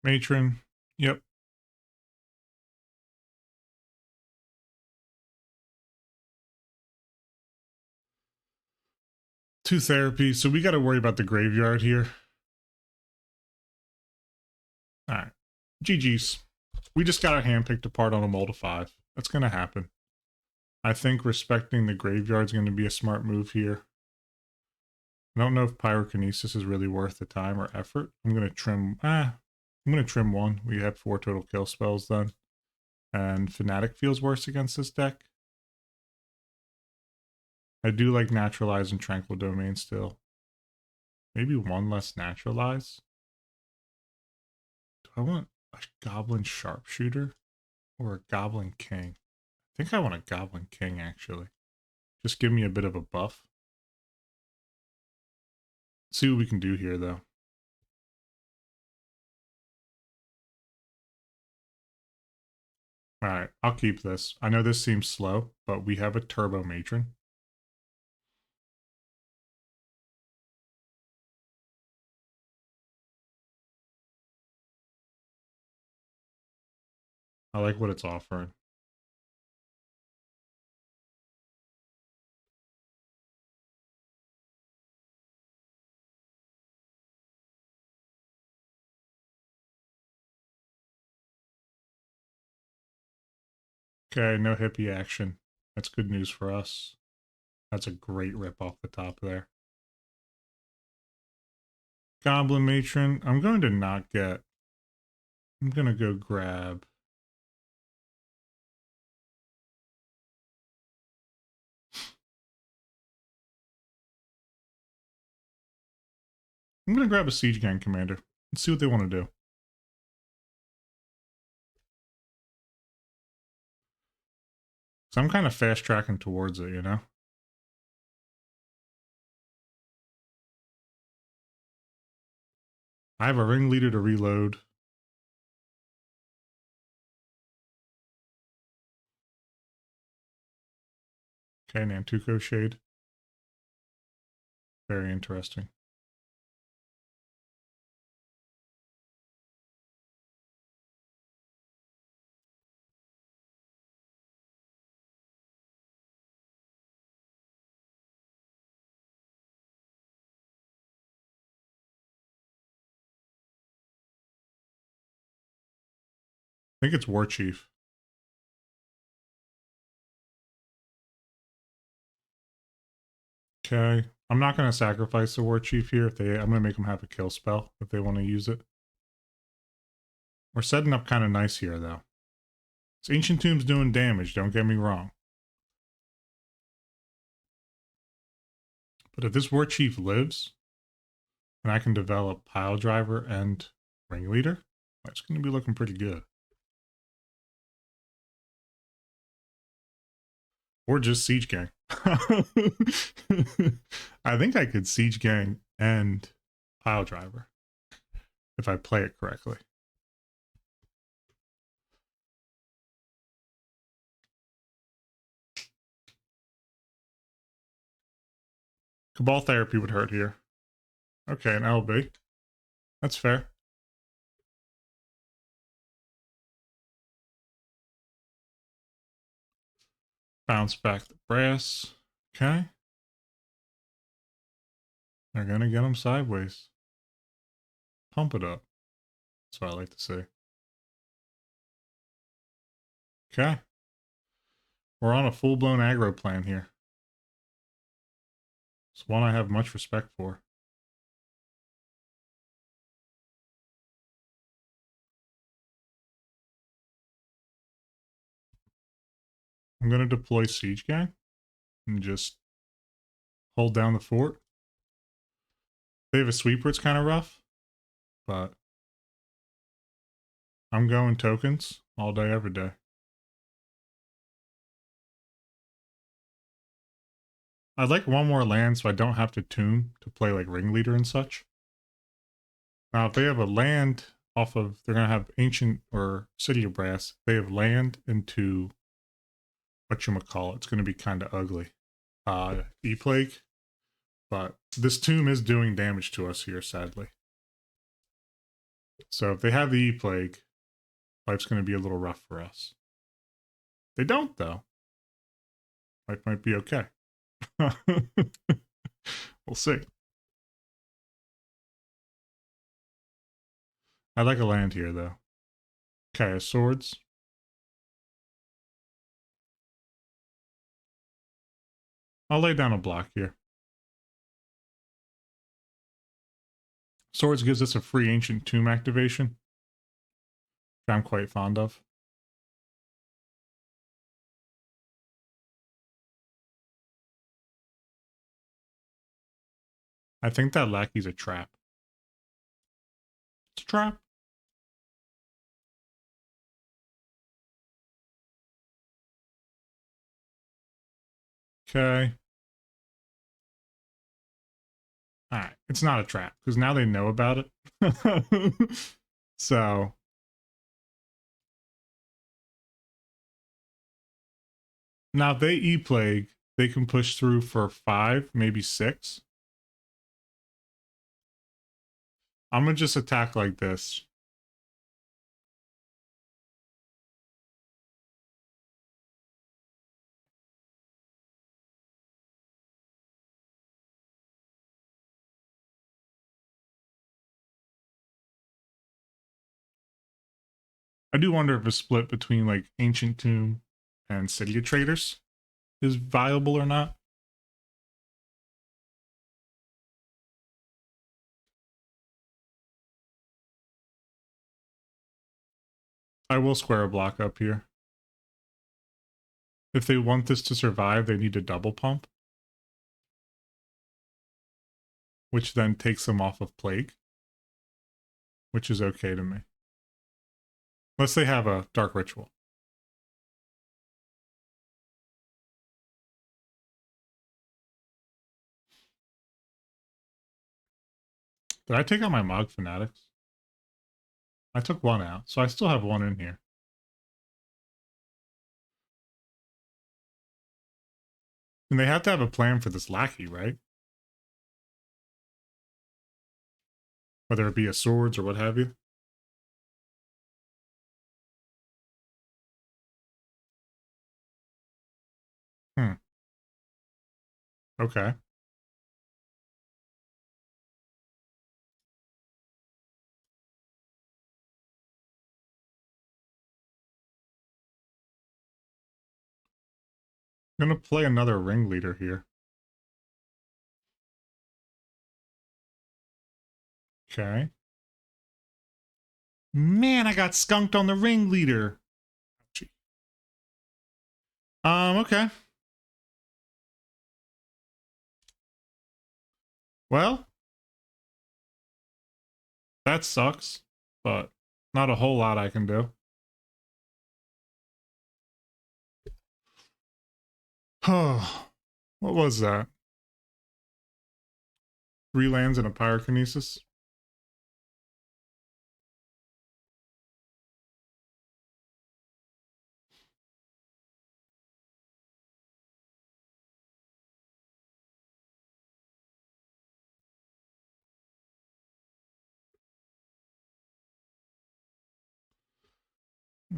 Matron, yep. 2 therapy, so we got to worry about the graveyard here. All right, GG's. We just got our hand picked apart on a mull to 5. That's going to happen. I think respecting the graveyard is going to be a smart move here. I don't know if Pyrokinesis is really worth the time or effort. I'm going to trim... I'm going to trim 1. We have 4 total kill spells then. And Fanatic feels worse against this deck. I do like Naturalize and Tranquil Domain still. Maybe 1 less Naturalize. Do I want a Goblin Sharpshooter or a Goblin King? I think I want a Goblin King, actually. Just give me a bit of a buff. Let's see what we can do here, though. Alright, I'll keep this. I know this seems slow, but we have a Turbo Matron. I like what it's offering. Okay, no hippie action. That's good news for us. That's a great rip off the top there. Goblin Matron. I'm going to not get... I'm going to go grab... I'm going to grab a Siege Gang Commander. Let's see what they want to do. So I'm kind of fast tracking towards it, you know? I have a Ringleader to reload. Okay, Nantuko Shade. Very interesting. I think it's War Chief. Okay. I'm not going to sacrifice the War Chief here. I'm going to make them have a kill spell if they want to use it. We're setting up kind of nice here, though. This Ancient Tomb's doing damage, don't get me wrong. But if this War Chief lives, and I can develop Pile Driver and Ringleader, that's going to be looking pretty good. Or just Siege Gang. I think I could Siege Gang and pile driver if I play it correctly. Cabal Therapy would hurt here. Okay, an LB. That's fair. Bounce back the brass. Okay. They're going to get him sideways. Pump it up. That's what I like to see. Okay. We're on a full-blown aggro plan here. It's one I have much respect for. I'm going to deploy Siege Gang and just hold down the fort. They have a sweeper, it's kind of rough, but I'm going tokens all day, every day. I'd like one more land so I don't have to tune to play like Ringleader and such. Now, if they have a land off of, they're going to have Ancient or City of Brass. They have land into whatchamacallit. It's going to be kind of ugly. E-Plague. But this tomb is doing damage to us here, sadly. So if they have the E-Plague, life's going to be a little rough for us. They don't, though. Life might be okay. We'll see. I like a land here, though. Okay, swords. I'll lay down a block here. Swords gives us a free Ancient Tomb activation, which I'm quite fond of. I think that lackey's a trap. It's a trap. Okay. Alright, it's not a trap, because now they know about it. So... Now, if they E-Plague, they can push through for 5, maybe 6. I'm going to just attack like this. I do wonder if a split between like Ancient Tomb and City of Traders is viable or not. I will square a block up here. If they want this to survive, they need to double pump, which then takes them off of Plague, which is okay to me. Unless they have a Dark Ritual. Did I take out my Mog Fanatics? I took one out, so I still have one in here. And they have to have a plan for this lackey, right? Whether it be a swords or what have you. Okay. I'm gonna play another ringleader here. Okay. Man, I got skunked on the ringleader. Okay. Well, that sucks, but not a whole lot I can do. Oh, what was that? 3 lands and a pyrokinesis?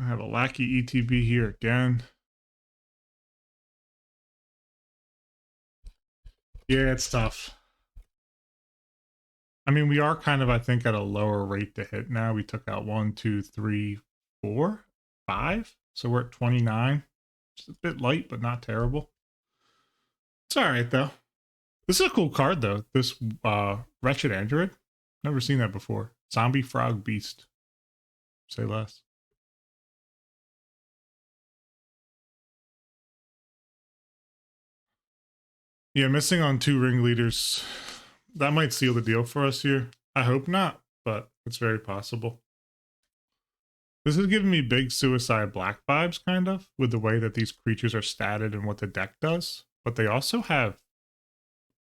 I have a lackey ETB here again. Yeah, it's tough. I mean, we are kind of, I think, at a lower rate to hit now. We took out 1, 2, 3, 4, 5. So we're at 29. Just a bit light, but not terrible. It's all right, though. This is a cool card, though. This Wretched Android. Never seen that before. Zombie Frog Beast. Say less. Yeah, missing on 2 ringleaders. That might seal the deal for us here. I hope not, but it's very possible. This is giving me big Suicide Black vibes, kind of, with the way that these creatures are statted and what the deck does. But they also have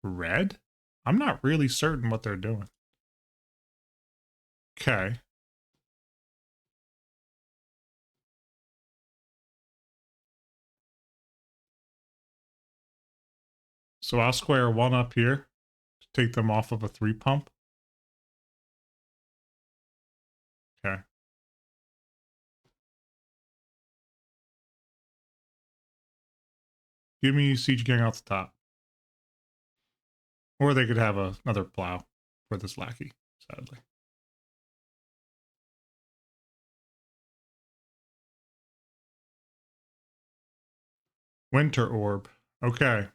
red? I'm not really certain what they're doing. Okay. So I'll square 1 up here to take them off of a 3 pump. Okay. Give me Siege Gang off the top. Or they could have another plow for this lackey, sadly. Winter Orb. Okay.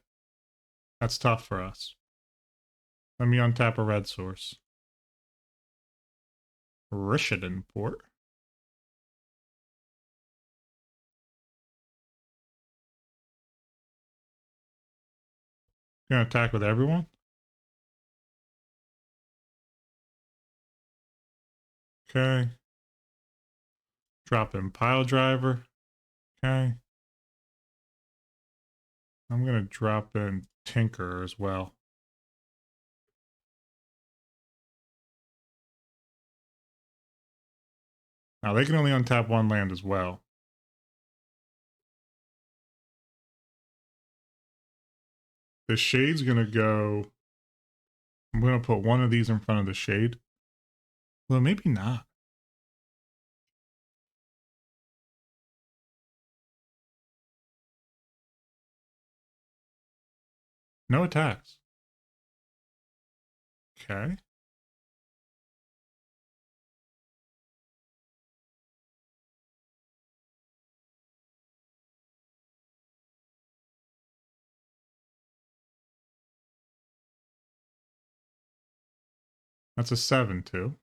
That's tough for us. Let me untap a red source. Rishadan Port. Gonna attack with everyone? Okay. Drop in Pile Driver. Okay. I'm gonna drop in Tinker as well. Now they can only untap 1 land as well. The Shade's gonna go... I'm gonna put 1 of these in front of the Shade. Well, maybe not. No attacks. Okay. That's a 7 too.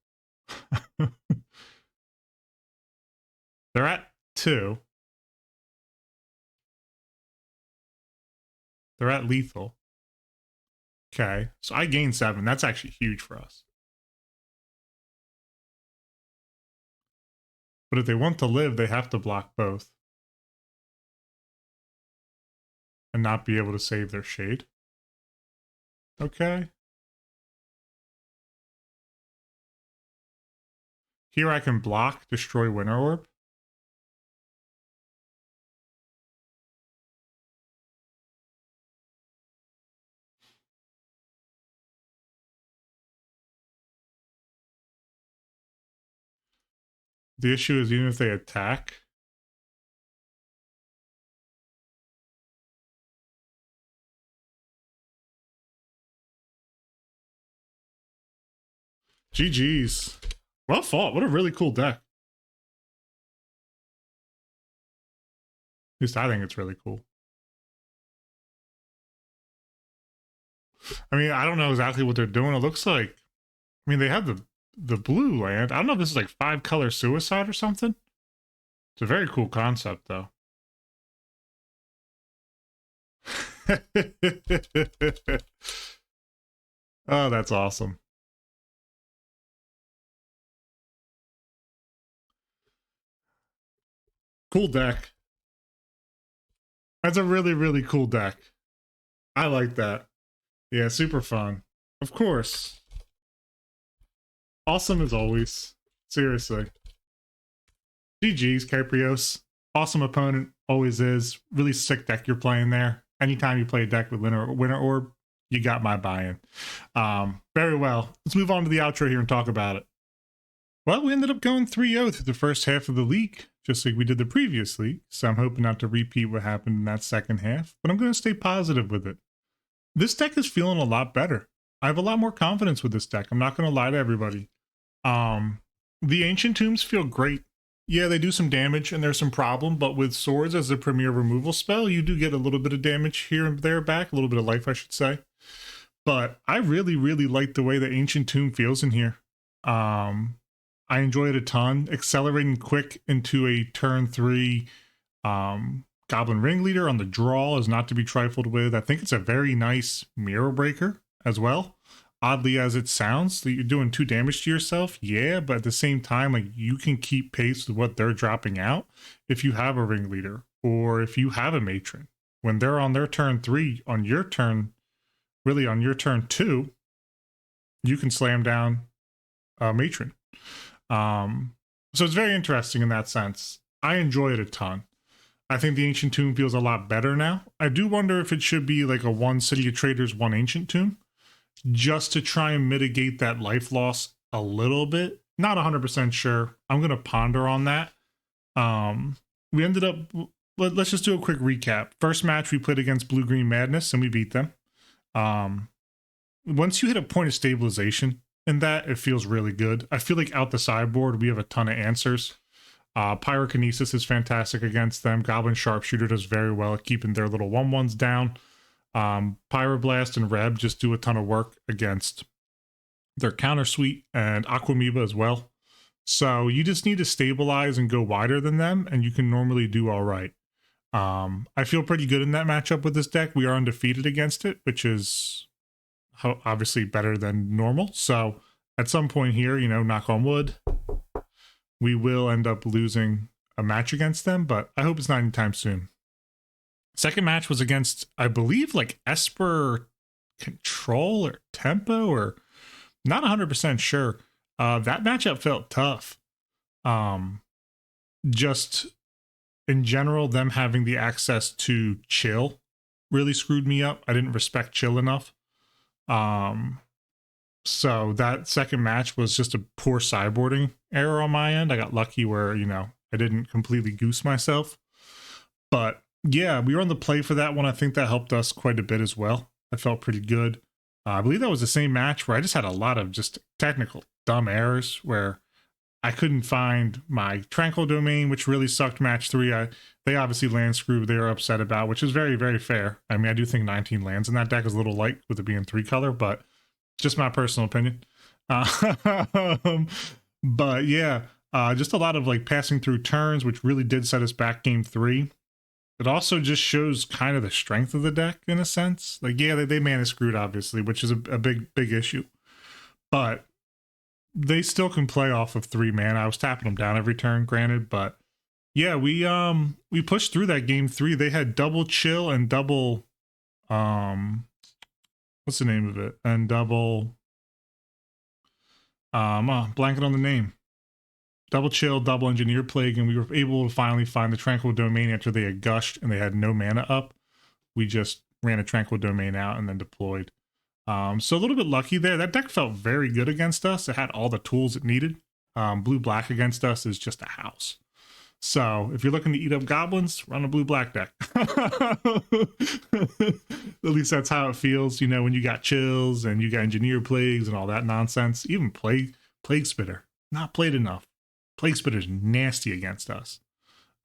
They're at 2. They're at lethal. Okay. So I gained 7. That's actually huge for us. But if they want to live, they have to block both. And not be able to save their Shade. Okay. Here I can block, destroy Winter Orb. The issue is even if they attack... GG's. Well fought. What a really cool deck. At least I think it's really cool. I mean, I don't know exactly what they're doing. It looks like... I mean, they have the blue land. I don't know if this is like 5-color Suicide or something. It's a very cool concept, though. Oh, that's awesome. Cool deck. That's a really, really cool deck. I like that. Yeah, super fun. Of course. Awesome as always. Seriously. GG's, Caprios. Awesome opponent. Always is. Really sick deck you're playing there. Anytime you play a deck with Winter Orb, you got my buy-in. Very well. Let's move on to the outro here and talk about it. Well, we ended up going 3-0 through the first half of the league, just like we did the previous league, so I'm hoping not to repeat what happened in that second half, but I'm going to stay positive with it. This deck is feeling a lot better. I have a lot more confidence with this deck. I'm not going to lie to everybody. The Ancient Tombs feel great. Yeah, they do some damage and there's some problem, but with swords as a premier removal spell, you do get a little bit of damage here and there back, a little bit of life, I should say. But I really, really like the way the Ancient Tomb feels in here. I enjoy it a ton. Accelerating quick into a turn 3 Goblin Ringleader on the draw is not to be trifled with. I think it's a very nice mirror breaker as well. Oddly as it sounds, that you're doing 2 damage to yourself, yeah, but at the same time, like, you can keep pace with what they're dropping out if you have a Ringleader or if you have a Matron. When they're on their turn 3, on your turn, really on your turn 2, you can slam down a Matron. So it's very interesting in that sense. I enjoy it a ton. I think the Ancient Tomb feels a lot better now. I do wonder if it should be like a 1 City of Traders, 1 Ancient Tomb, just to try and mitigate that life loss a little bit. Not 100% sure. I'm going to ponder on that. We ended up, let's just do a quick recap. First match we played against Blue Green Madness and we beat them. Once you hit a point of stabilization in that, it feels really good. I feel like out the sideboard, we have a ton of answers. Pyrokinesis is fantastic against them. Goblin Sharpshooter does very well at keeping their little 1/1s down. Pyroblast and Reb just do a ton of work against their counter suite and Aquamoeba as well. So you just need to stabilize and go wider than them, and you can normally do all right. I feel pretty good in that matchup with this deck. We are undefeated against it, which is obviously better than normal. So at some point here, you know, knock on wood, we will end up losing a match against them, but I hope it's not anytime soon. Second match was against, I believe, like Esper Control or Tempo, or not 100% sure. That matchup felt tough. Just in general, them having the access to chill really screwed me up. I didn't respect chill enough. So that second match was just a poor sideboarding error on my end. I got lucky where, you know, I didn't completely goose myself. But yeah, we were on the play for that one. I think that helped us quite a bit as well. I felt pretty good. I believe that was the same match where I just had a lot of just technical dumb errors where I couldn't find my Tranquil Domain, which really sucked match 3. They obviously land screwed. They were upset about, which is very, very fair. I mean, I do think 19 lands in that deck is a little light with it being 3 color, but just my personal opinion. But yeah, just a lot of like passing through turns, which really did set us back game 3. It also just shows kind of the strength of the deck in a sense. Like, yeah, they mana screwed, obviously, which is a big issue. But they still can play off of 3 mana. I was tapping them down every turn, granted, but yeah, we pushed through that game 3. They had double chill and double what's the name of it? And double blanket on the name. Double chill, double engineer plague, and we were able to finally find the Tranquil Domain after they had gushed and they had no mana up. We just ran a Tranquil Domain out and then deployed. So a little bit lucky there. That deck felt very good against us. It had all the tools it needed. Blue-black against us is just a house. So if you're looking to eat up goblins, run a blue-black deck. At least that's how it feels, you know, when you got chills and you got engineer plagues and all that nonsense. Even plague spitter, not played enough. Plague Spitter's nasty against us.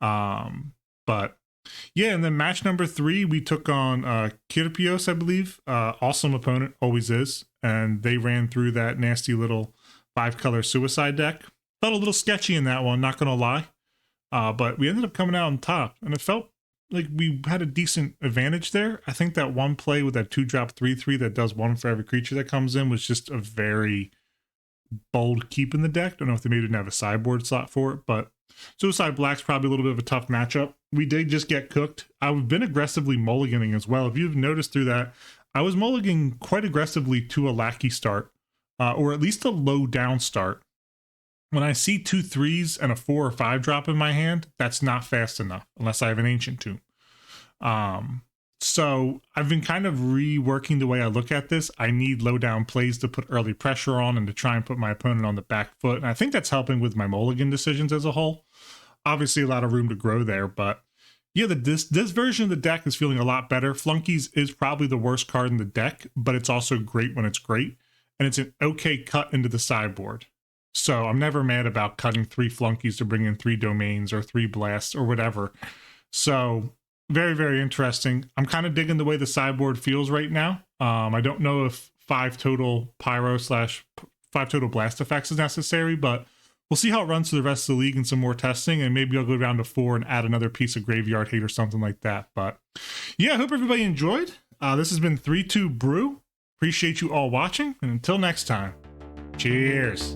But yeah, and then match number 3, we took on Kirpios, I believe. Awesome opponent, always is. And they ran through that nasty little 5-color suicide deck. Felt a little sketchy in that one, not going to lie. But we ended up coming out on top. And it felt like we had a decent advantage there. I think that one play with that 2-drop 3/3 that does 1 for every creature that comes in was just a very bold keep in the deck. Don't know if they maybe didn't have a sideboard slot for it, but Suicide Black's probably a little bit of a tough matchup. We did just get cooked. I've been aggressively mulliganing as well. If you've noticed through that, I was mulliganing quite aggressively to a lackey start, or at least a low down start. When I see 2 3s and a 4 or 5 drop in my hand, that's not fast enough unless I have an Ancient Tomb. So I've been kind of reworking the way I look at this. I need low down plays to put early pressure on and to try and put my opponent on the back foot. And I think that's helping with my mulligan decisions as a whole. Obviously a lot of room to grow there, but yeah, this version of the deck is feeling a lot better. Flunkies is probably the worst card in the deck, but it's also great when it's great. And it's an okay cut into the sideboard. So I'm never mad about cutting 3 flunkies to bring in 3 domains or 3 blasts or whatever. So very, very interesting. I'm kind of digging the way the sideboard feels right now. I don't know if 5 total pyro / 5 total blast effects is necessary, but we'll see how it runs to the rest of the league and some more testing, and maybe I'll go down to 4 and add another piece of graveyard hate or something like that. But yeah, I hope everybody enjoyed. This has been 3-2 Brew. Appreciate you all watching, and until next time, cheers.